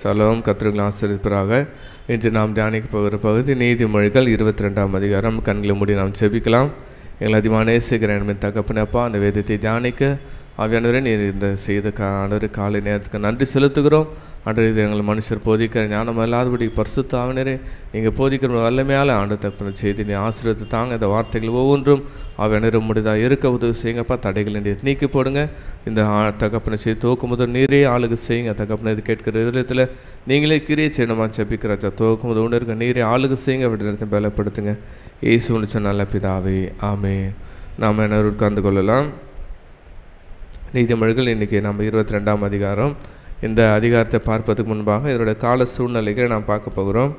Shalom. கர்த்தர்கள் ஆசீர்வதிப்பாராக. இன்று நாம் தியானிக்க போகிற பகுதி நீதிமொழிகள் 22ஆம் அதிகாரம். கண்களை மூடி நாம் ஜெபிக்கலாம். எங்கள் அதிகமாக நேசிக்கிற என் தகப்பனப்பா, அந்த வேதத்தை தியானிக்க ஆவியானவரே நீர் இந்த செய்த காலை நேரத்துக்கு நன்றி செலுத்துகிறோம். ஆண்டவர், இது எங்கள் மனுஷர் போதிக்கிற ஞானம் இல்லாதபடி பரிசுத்த ஆவியானவரே நீங்கள் போதிக்கிற வல்லமையால் ஆண்டு தகப்பன செய்தி நீ ஆசீர்வதித்து தாங்க. இந்த வார்த்தைகள் ஒவ்வொன்றும் ஆவியானவரை முடிதாக இருக்க உதவி செய்யுங்கப்பா. தடைகளை நீர் நீக்கி போடுங்க. இந்த தகப்பனை செய்து துவக்கும் முதல் நீரே ஆளுக்கு செய்யுங்க. தகப்பனை இது கேட்கிற இதயத்தில் நீங்களே கிரியை செய்யணுமா ஜெபிக்கிறாச்சா. துவக்கும் முதல் ஒன்று இருக்க நீரே ஆளுக்கு செய்யுங்க. விடுதலை பலப்படுத்துங்க. இயேசுவின் சொன்ன நல்ல பிதாவே, ஆமென். நாம் என்ன உட்கார்ந்து கொள்ளலாம். நீதிமொழிகள் இன்றைக்கி நம்ம 22ஆம் அதிகாரம். இந்த அதிகாரத்தை பார்ப்பதுக்கு முன்பாக இதனுடைய கால சூழ்நிலைகளை நாம் பார்க்க போகிறோம்.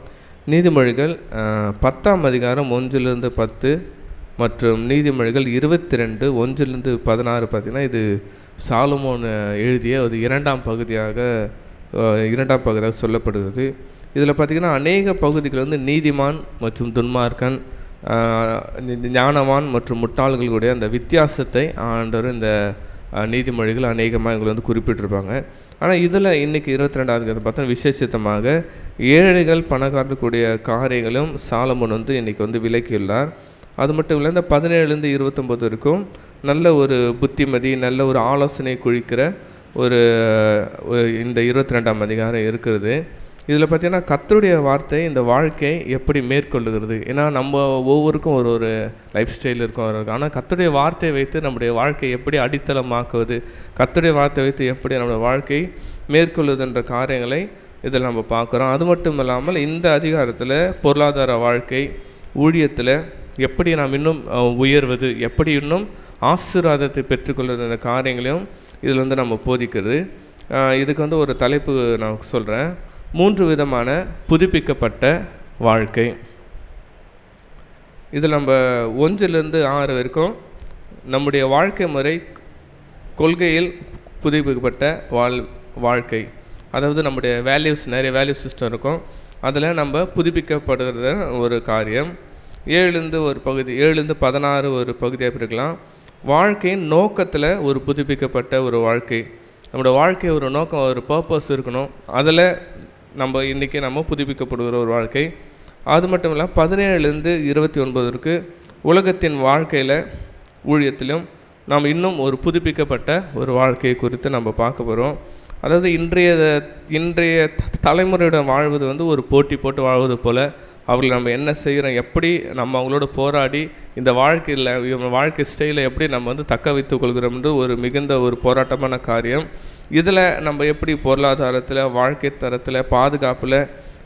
நீதிமொழிகள் 10ஆம் அதிகாரம் 1-10 மற்றும் நீதிமொழிகள் 22 1-16 பார்த்திங்கன்னா இது சாலமோன் எழுதிய ஒரு இரண்டாம் பகுதியாக சொல்லப்படுகிறது. இதில் பார்த்திங்கன்னா அநேக பகுதிகள் வந்து நீதிமான் மற்றும் துன்மார்க்கன், ஞானவான் மற்றும் முட்டாள்களுடைய அந்த வித்தியாசத்தை ஆண்டவர் இந்த நீதிமொழிகள் அநேகமாக இவங்களை வந்து குறிப்பிட்டிருப்பாங்க. ஆனால் இதில் இன்றைக்கி 22ஆவது பார்த்தா விசேஷித்தமாக ஏழைகள் பணக்காரர்களுடைய காரியங்களும் சாலமோன் வந்து இன்றைக்கி வந்து விலக்கியுள்ளார். அது மட்டும் இல்லை, இந்த 17-29 வரைக்கும் நல்ல ஒரு புத்திமதி, நல்ல ஒரு ஆலோசனை குழிக்கிற ஒரு இந்த 22ஆம் அதிகாரம் இருக்கிறது. இதில் பார்த்திங்கன்னா கர்த்தருடைய வார்த்தை இந்த வாழ்க்கை எப்படி மேற்கொள்ளுகிறது. ஏன்னா நம்ம ஒவ்வொருக்கும் ஒரு லைஃப் ஸ்டைல் இருக்கும். ஆனால் கர்த்தருடைய வார்த்தையை வைத்து நம்முடைய வாழ்க்கையை எப்படி அடித்தளமாக்குவது, கர்த்தருடைய வார்த்தை வைத்து எப்படி நம்முடைய வாழ்க்கை மேற்கொள்ளுதுன்ற காரியங்களை இதில் நம்ம பார்க்குறோம். அது மட்டும் இல்லாமல் இந்த அதிகாரத்தில் பொருளாதார வாழ்க்கை, ஊழியத்தில் எப்படி நாம் இன்னும் உயர்வது, எப்படி இன்னும் ஆசீர்வாதத்தை பெற்றுக்கொள்வது காரியங்களையும் இதில் வந்து நம்ம போதிக்கிறது. இதுக்கு வந்து ஒரு தலைப்பு நான் சொல்கிறேன். 3 விதமான புதுப்பிக்கப்பட்ட வாழ்க்கை. இதில் நம்ம 1-6 வரைக்கும் நம்முடைய வாழ்க்கை முறை கொள்கையில் புதுப்பிக்கப்பட்ட வாழ்க்கை, அதாவது நம்முடைய வேல்யூஸ், நிறைய வேல்யூ சிஸ்டம் இருக்கும். அதில் நம்ம புதுப்பிக்கப்படுகிற ஒரு காரியம். 7-16 ஒரு பகுதியாக இருக்கலாம். வாழ்க்கையின் நோக்கத்தில் ஒரு புதுப்பிக்கப்பட்ட ஒரு வாழ்க்கை. நம்மளோட வாழ்க்கை ஒரு நோக்கம், ஒரு பர்பஸ் இருக்கணும். அதில் நம்ம இன்றைக்கி நம்ம புதுப்பிக்கப்படுகிற ஒரு வாழ்க்கை. அது மட்டும் இல்லாமல் 17-29 உலகத்தின் வாழ்க்கையில் ஊழியத்திலும் நாம் இன்னும் ஒரு புதுப்பிக்கப்பட்ட ஒரு வாழ்க்கையை குறித்து நம்ம பார்க்க போகிறோம். அதாவது இன்றைய தலைமுறையோட வாழ்வது வந்து ஒரு போட்டி போட்டு வாழ்வது போல் அவர்கள் நம்ம என்ன செய்கிறோம், எப்படி நம்ம அவங்களோட போராடி இந்த வாழ்க்கை ஸ்டைலை எப்படி நம்ம வந்து தக்க வைத்துக் கொள்கிறோம்ன்ற ஒரு மிகுந்த ஒரு போராட்டமான காரியம். இதில் நம்ம எப்படி பொருளாதாரத்தில், வாழ்க்கை தரத்தில், பாதுகாப்பில்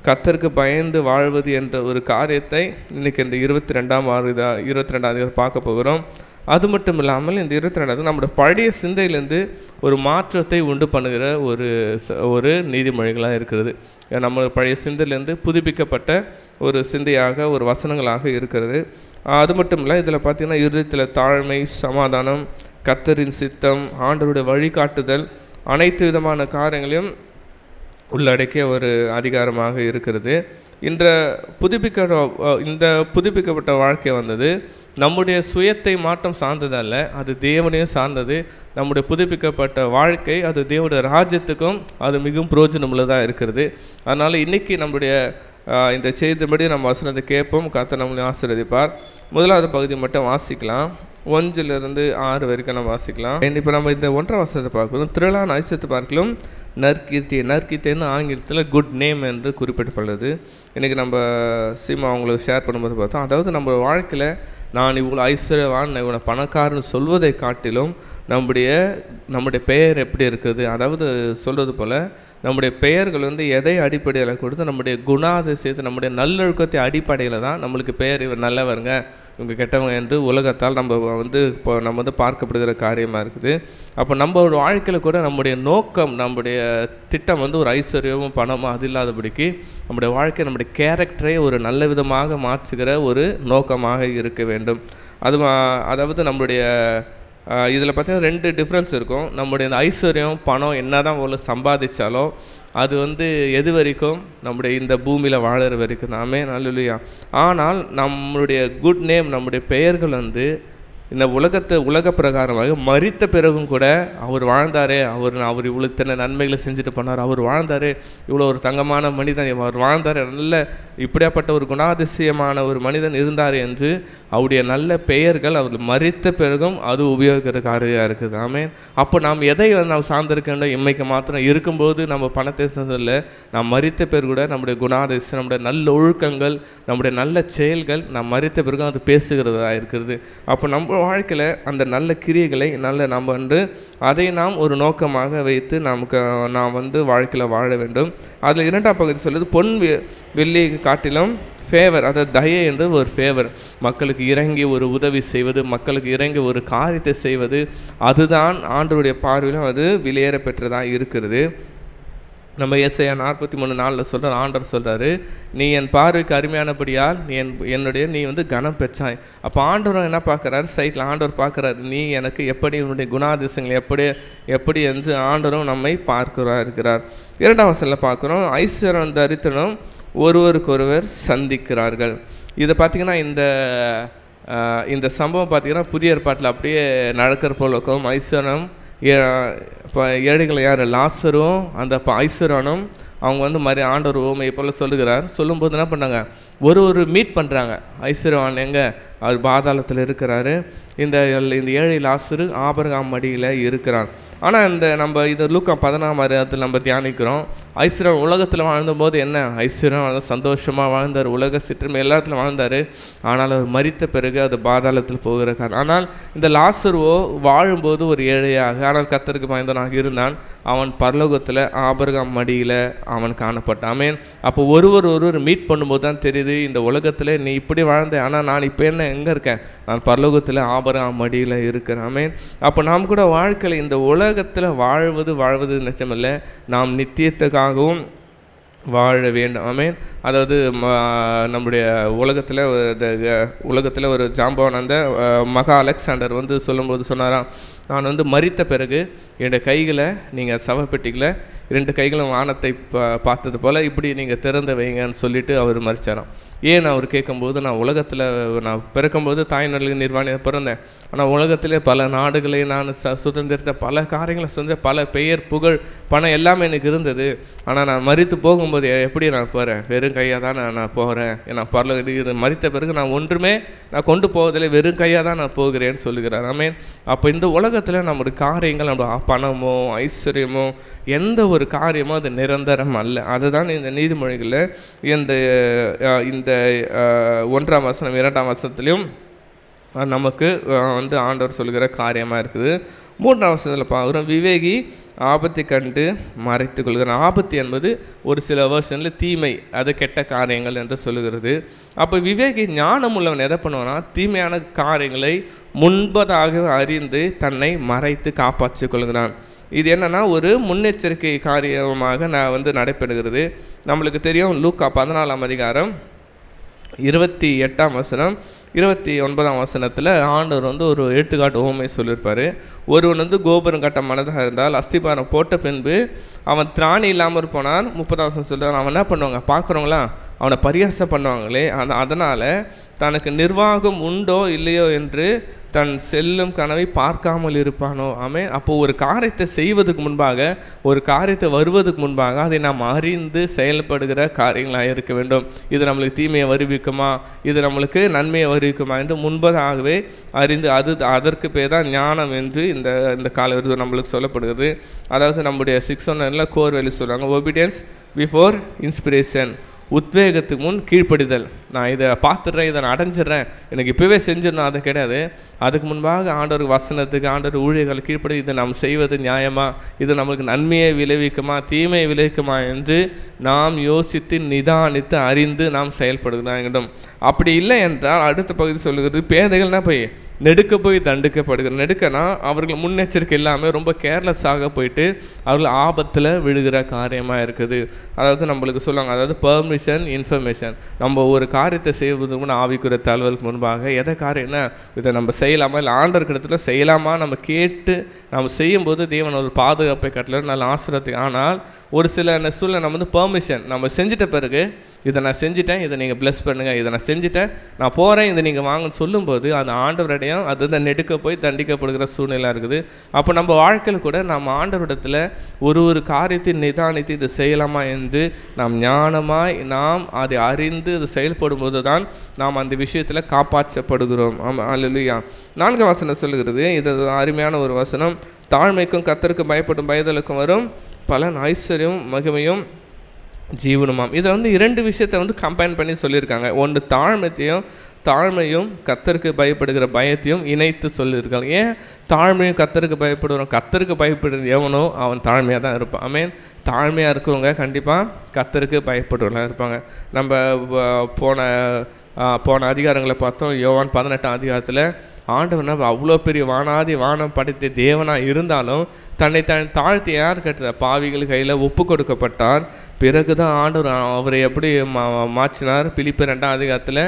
கர்த்தருக்கு பயந்து வாழ்வது என்ற ஒரு காரியத்தை இன்றைக்கி இந்த 22ஆம் பார்க்க போகிறோம். அது மட்டும் இல்லாமல் இந்த 22 நம்மளோட பழைய சிந்தையிலேருந்து ஒரு மாற்றத்தை உண்டு பண்ணுகிற ஒரு நீதிமொழிகளாக இருக்கிறது. நம்ம பழைய சிந்தையிலேருந்து புதுப்பிக்கப்பட்ட ஒரு சிந்தையாக, ஒரு வசனங்களாக இருக்கிறது. அது மட்டும் இல்லை, இதில் பார்த்திங்கன்னா இருதயத்தில் தாழ்மை, சமாதானம், கர்த்தரின் சித்தம், ஆண்டவருடைய வழிகாட்டுதல், அனைத்து விதமான காரியங்களையும் உள்ளடக்கிய ஒரு அதிகாரமாக இருக்கிறது. இந்த புதுப்பிக்கப்பட்ட வாழ்க்கை வந்தது நம்முடைய சுயத்தை மாற்றம் சார்ந்ததல்ல, அது தேவனையும் சார்ந்தது. நம்முடைய புதுப்பிக்கப்பட்ட வாழ்க்கை அது தேவனுடைய ராஜ்யத்துக்கும் அது மிகவும் பிரயோஜனமுள்ளதாக இருக்கிறது. அதனால் இன்றைக்கி நம்முடைய இந்த செய்திபடி நம்ம வசனத்தை கேட்போம். கர்த்தர் நம்மளை ஆசீர்வதிப்பார். முதலாவது பகுதி மட்டும் வாசிக்கலாம். 1-6 வரைக்கும் நம்ம வாசிக்கலாம். இப்போ நம்ம இந்த 1ஆம் வசனத்தை பார்க்கணும். திரளான ஐசியத்தை பார்க்கலாம் நற்கீர்த்தின்னு ஆங்கிலத்தில் குட் நேம் என்று குறிப்பிடப்படுது. இன்றைக்கி நம்ம சீமா அவங்களுக்கு ஷேர் பண்ணும்போது பார்த்தோம், அதாவது நம்ம வாழ்க்கையில் நான் இவ்வளோ ஐஸ்வர்யவான், இவ்வளோ பணக்காரன்னு சொல்வதை காட்டிலும் நம்முடைய பெயர் எப்படி இருக்குது, அதாவது சொல்கிறது போல் நம்முடைய பெயர்கள் வந்து எதை அடிப்படையில் கொடுத்து நம்முடைய குணாதிசயத்தை, நம்முடைய நல்லொழுக்கத்தை அடிப்படையில் தான் நம்மளுக்கு பெயர் இவர் நல்லவருங்க, இவங்க கெட்டவங்க என்று உலகத்தால் நம்ம வந்து பார்க்கப்படுகிற காரியமாக இருக்குது. அப்போ நம்ம ஒரு வாழ்க்கையில் கூட நம்முடைய நோக்கம், நம்முடைய திட்டம் வந்து ஒரு ஐஸ்வர்யமும் பணமும் அது இல்லாதபடிக்கு நம்முடைய வாழ்க்கை, நம்முடைய கேரக்டரை ஒரு நல்ல விதமாக மாற்றுகிற ஒரு நோக்கமாக இருக்க வேண்டும். அதாவது நம்முடைய இதில் பார்த்திங்கன்னா 2 டிஃப்ரென்ஸ் இருக்கும். நம்முடைய இந்த ஐஸ்வர்யம், பணம் என்ன தான் அவ்வளோ சம்பாதிச்சாலும் அது வந்து எது வரைக்கும், நம்முடைய இந்த பூமியில் வாழற வரைக்கும் நாமே நல்ல. ஆனால் நம்மளுடைய குட் நேம், நம்முடைய பெயர்கள் வந்து இந்த உலக பிரகாரமாக மரித்த பிறகும் கூட அவர் வாழ்ந்தாரே, அவர் இவ்வளோ இத்தனை நன்மைகளை செஞ்சுட்டு பண்ணார், அவர் வாழ்ந்தார், இவ்வளோ ஒரு தங்கமான மனிதன் அவர் வாழ்ந்தார், நல்ல இப்படியாப்பட்ட ஒரு குணாதிசயமான ஒரு மனிதன் இருந்தார் என்று அவருடைய நல்ல பெயர்கள் அவர் மரித்த பிறகும் அது உபயோகிக்கிறதுக்காக இருக்குது. ஆமென். அப்போ நாம் எதை நாம் சார்ந்திருக்க வேண்டும்? இம்மைக்கு மாத்திரம் இருக்கும்போது நம்ம பணத்தை சார்ந்ததில்லை, நாம் மரித்த பேர் கூட நம்முடைய குணாதிசயம், நம்முடைய நல்ல ஒழுக்கங்கள், நம்முடைய நல்ல செயல்கள் நாம் மரித்த பிறகும் அது பேசுகிறதா இருக்கிறது. அப்போ நம்ம வாழ்க்கையில் அந்த நல்ல கிரியைகளை நம்ம அதை நாம் ஒரு நோக்கமாக வைத்து நாம் வாழ்க்கையில் வாழ வேண்டும். அதில் 2ஆம் பகுதி சொல்லுது, பொன் வெள்ளி காட்டிலும் ஃபேவர், அதாவது தயை என்று ஒரு ஃபேவர், மக்களுக்கு இறங்கி ஒரு உதவி செய்வது, மக்களுக்கு இறங்கி ஒரு காரியத்தை செய்வது, அதுதான் ஆண்டவருடைய பார்வையிலும் அது விலையேற பெற்றதாக இருக்கிறது. நம்ம ஏசாயா 43:4 சொல்கிறார், ஆண்டவர் சொல்கிறாரு, நீ என் பார்வைக்கு அருமையானபடியால் நீ கனம் பெற்றாய். அப்போ ஆண்டவர் என்ன பார்க்குறாரு? சைட்டில் ஆண்டவர் பார்க்குறாரு, நீ எனக்கு எப்படி உன்னுடைய குணாதிசயங்கள் எப்படி என்று ஆண்டவரும் நம்மை இருக்கிறார். 2ஆம் வசனத்தில் பார்க்குறோம், ஐஸ்வர்யம் தரித்திரனும் ஒருவருக்கொருவர் சந்திக்கிறார்கள். இதை பார்த்திங்கன்னா இந்த சம்பவம் பார்த்திங்கன்னா புதிய ஏற்பாட்டில் அப்படியே நடக்கிற போல இருக்கும். ஐஸ்வர்யம் இப்போ ஏழைகள் யார்? லாசரும் அந்த ஐஸ்வர்யனும் அவங்க ஆண்டவர் ஓமையை போல் சொல்லும்போது என்ன பண்ணாங்க? ஒரு மீட் பண்ணுறாங்க. ஐஸ்வர்யவான் எங்கே? அவர் பாதாளத்தில் இருக்கிறாரு, இந்த ஏழை லாசரு ஆபிரகாம் மடியில் இருக்கிறான். ஆனால் நம்ம இது லூக்கா 14 நம்ம தியானிக்கிறோம். ஐஸ்வர்யம் உலகத்தில் வாழ்ந்தபோது என்ன? ஐஸ்வர்யம் சந்தோஷமாக வாழ்ந்தார், உலக சிற்றமை எல்லாத்துலையும் வாழ்ந்தார். ஆனால் அவர் மரித்த பிறகு அது பாதாளத்தில் போகிற காரணம். ஆனால் இந்த லாசருவோ வாழும்போது ஒரு ஏழையாக, ஆனால் கர்த்தருக்கு பயந்தவனாக இருந்தான். அவன் பரலோகத்தில் ஆபிரகாம் மடியில் அவன் காணப்பட்டான். ஆமென். அப்போ ஒருவர் மீட் பண்ணும்போது தான் தெரியுது, இந்த உலகத்தில் நீ இப்படி வாழ்ந்த, ஆனால் நான் இப்போ எங்கே இருக்கேன்? நான் பரலோகத்தில் ஆபிரகாம் மடியில் இருக்கிறேன். ஆமென். அப்போ நாம் கூட வாழ்க்கையில் இந்த உலகத்தில் வாழ்வது நிச்சயமில்லை, நாம் நித்தியத்துக்காகவும் வாழ வேண்டும். ஆமென். அதாவது நம்முடைய உலகத்தில் ஒரு ஜாம்பவான் அந்த மகா அலெக்சாண்டர் சொல்லும்போது சொன்னாராம், நான் மரித்த பிறகு என்னுடைய கைகளை நீங்கள் சவப்பெட்டிகளை 2 கைகளும் வானத்தை பார்த்தது போல் இப்படி நீங்கள் திறந்து வைங்கன்னு சொல்லிவிட்டு அவர் மரித்தாராம். ஏன் அவர் கேட்கும்போது, நான் பிறக்கும்போது தாய்நாடு நிர்வாணியாக பிறந்தேன், ஆனால் உலகத்திலே பல நாடுகளை நான் சுதந்திரத்த பல காரியங்களை செஞ்ச, பல பெயர் புகழ் பணம் எல்லாமே எனக்கு இருந்தது. ஆனால் நான் மரித்து போகும்போது எப்படி நான் போகிறேன்? வெறும் கையாக தான் நான் போகிறேன். ஏன்னா மரித்த பிறகு நான் ஒன்றுமே நான் கொண்டு போவதில்லை, வெறும் கையாக தான் நான் போகிறேன்னு சொல்லுகிறார். ஆமென். அப்போ இந்த உலகத்தில் நம்முடைய காரியங்கள், நம்ம பணமோ ஐஸ்வர்யமோ எந்த ஒரு காரியமோ அது நிரந்தரம் அல்ல. அதுதான் இந்த நீதிமொழிகளில் இந்த 1ஆம் வசனம் 2ஆம் வசனத்திலையும் நமக்கு ஆண்டவர் சொல்கிற காரியமாக இருக்குது. 3ஆம் வசனத்தில் பார்க்குறோம், விவேகி ஆபத்தை கண்டு மறைத்து கொள்கிறான். ஆபத்து என்பது ஒரு சில வேர்ஷனில் தீமை, அது கெட்ட காரியங்கள் என்று சொல்லுகிறது. அப்போ விவேகி ஞானம் உள்ளவன் எதை பண்ணுவான்னா, தீமையான காரியங்களை முன்பதாக அறிந்து தன்னை மறைத்து காப்பாற்றி கொள்கிறான். இது என்னென்னா ஒரு முன்னெச்சரிக்கை காரியமாக நடைபெறுகிறது. நம்மளுக்கு தெரியும், லூக்கா 14ஆம் அதிகாரம் 28ஆம் வசனம் 29ஆம் வசனத்தில் ஆண்டவர் ஒரு எடுத்துக்காட்டு ஓமை சொல்லியிருப்பார். ஒருவன் கோபுரம் கட்ட மனதாக இருந்தால் அஸ்திபாரம் போட்ட பின்பு அவன் திராணி இல்லாமல் போனான். 30ஆம் வசனம் சொல்கிறான், அவன் என்ன பண்ணுவாங்க? பார்க்குறவங்களாம் அவனை பரியாசம் பண்ணுவாங்களே, அதனால் தனக்கு நிர்வாகம் உண்டோ இல்லையோ என்று தன் செல்லும் கனவை பார்க்காமல் இருப்பானோ. ஆமென். அப்போது ஒரு காரியத்தை செய்வதற்கு முன்பாக, ஒரு காரியத்தை வருவதற்கு முன்பாக அதை நாம் அறிந்து செயல்படுகிற காரியங்களாக இருக்க வேண்டும். இது நம்மளுக்கு தீமையை வருவிக்குமா, இது நம்மளுக்கு நன்மையை வருவிக்குமா என்று முன்பதாகவே அறிந்து அதற்கு பேர் தான் ஞானம் என்று இந்த கால நம்மளுக்கு சொல்லப்படுகிறது. அதாவது நம்முடைய 609 கோர் வேல்யூ சொல்கிறாங்க, ஒபீடியன்ஸ் பிஃபோர் இன்ஸ்பிரேஷன், உத்வேகத்துக்கு முன் கீழ்ப்படிதல். நான் இதை பார்த்துடுறேன், இதை நான் அடைஞ்சிட்றேன், எனக்கு இப்போவே செஞ்சிடணும், அது கிடையாது. அதுக்கு முன்பாக ஆண்டவர் வசனத்துக்கு, ஆண்டவர் ஊழியர்கள் கீழ்ப்படி இதை நாம் செய்வது நியாயமா, இது நம்மளுக்கு நன்மையை விளைவிக்குமா தீமையை விளைவிக்குமா என்று நாம் யோசித்து நிதானித்து அறிந்து நாம் செயல்படுகிறோம். அப்படி இல்லை என்றால் அடுத்த பகுதி சொல்லுகிறது, பேதைகள்னா போய் நெடுக்க போய் தண்டிக்கப்படுகிற. நெடுக்கனா அவர்கள் முன்னெச்சரிக்கை இல்லாமல் ரொம்ப கேர்லெஸ்ஸாக போயிட்டு அவர்கள் ஆபத்தில் விழுகிற காரியமாக இருக்குது. அதாவது நம்மளுக்கு சொல்லுவாங்க, அதாவது பெர்மிஷன் இன்ஃபர்மேஷன். நம்ம ஒரு காரியத்தை செய்வதற்கு முன் ஆவிக்குரிய தகவலுக்கு முன்பாக எதை காரியம்னா இதை நம்ம செய்யலாமா இல்லை ஆண்டவர் கிட்டத்துல செய்யலாமா நம்ம கேட்டு நம்ம செய்யும்போது தேவன் ஒரு பாதுகாப்பை கட்டல நல்ல ஆசிரியத்தை. ஆனால் ஒரு சில சூழ்நிலை நம்ம பெர்மிஷன் நம்ம செஞ்சிட்ட பிறகு இதை நான் செஞ்சிட்டேன், இதை நீங்கள் ப்ளஸ் பண்ணுங்கள், இதை நான் செஞ்சுட்டேன், நான் போகிறேன், இதை நீங்கள் வாங்கன்னு சொல்லும்போது அந்த ஆண்டவருடைய அடையும், அதுதான் நெடுக்க போய் தண்டிக்கப்படுகிற சூழ்நிலை இருக்குது. அப்போ நம்ம வாழ்க்கையில் கூட நம்ம ஆண்டவரிடத்தில் ஒரு காரியத்தை நிதானித்து இது செய்யலாமா என்று நாம் ஞானமாய் நாம் அதை அறிந்து அது செயல்படும் போது தான் நாம் அந்த விஷயத்தில் காப்பாற்றப்படுகிறோம். அல்லேலூயா. 4 வசனம் சொல்லுகிறது, இது அருமையான ஒரு வசனம். தாழ்மைக்கும் கர்த்தருக்கு பயப்படும் பயதலுக்கும் வரும் பலன் ஐஸ்வர்யம் மகிமையும் ஜீவனுமாம். இதை 2 விஷயத்தை கம்பைன் பண்ணி சொல்லியிருக்காங்க. ஒன்று தாழ்மையும் கர்த்தருக்கு பயப்படுகிற பயத்தையும் இணைத்து சொல்லியிருக்காங்க. ஏன் தாழ்மையும் கர்த்தருக்கு பயப்படுறோம்? கர்த்தருக்கு பயப்படுறது எவனோ அவன் தாழ்மையாக தான் இருப்பான். ஆமென். தாழ்மையாக இருக்கவங்க கண்டிப்பாக கர்த்தருக்கு பயப்படுறவங்களாக இருப்பாங்க. நம்ம போன அதிகாரங்களை பார்த்தோம். யோவான் 18ஆம் அதிகாரத்தில் ஆண்டவர் அவ்வளோ பெரிய வானம் படைத்த தேவனாக இருந்தாலும் தன்னை தாழ்த்தி யார் கேட்ட பாவிகள் கையில் ஒப்பு கொடுக்கப்பட்டார். பிறகு தான் ஆண்டவர் அவரை எப்படி மாற்றினார்? பிலிப்பியர் 2ஆம் அதிகாரத்தில்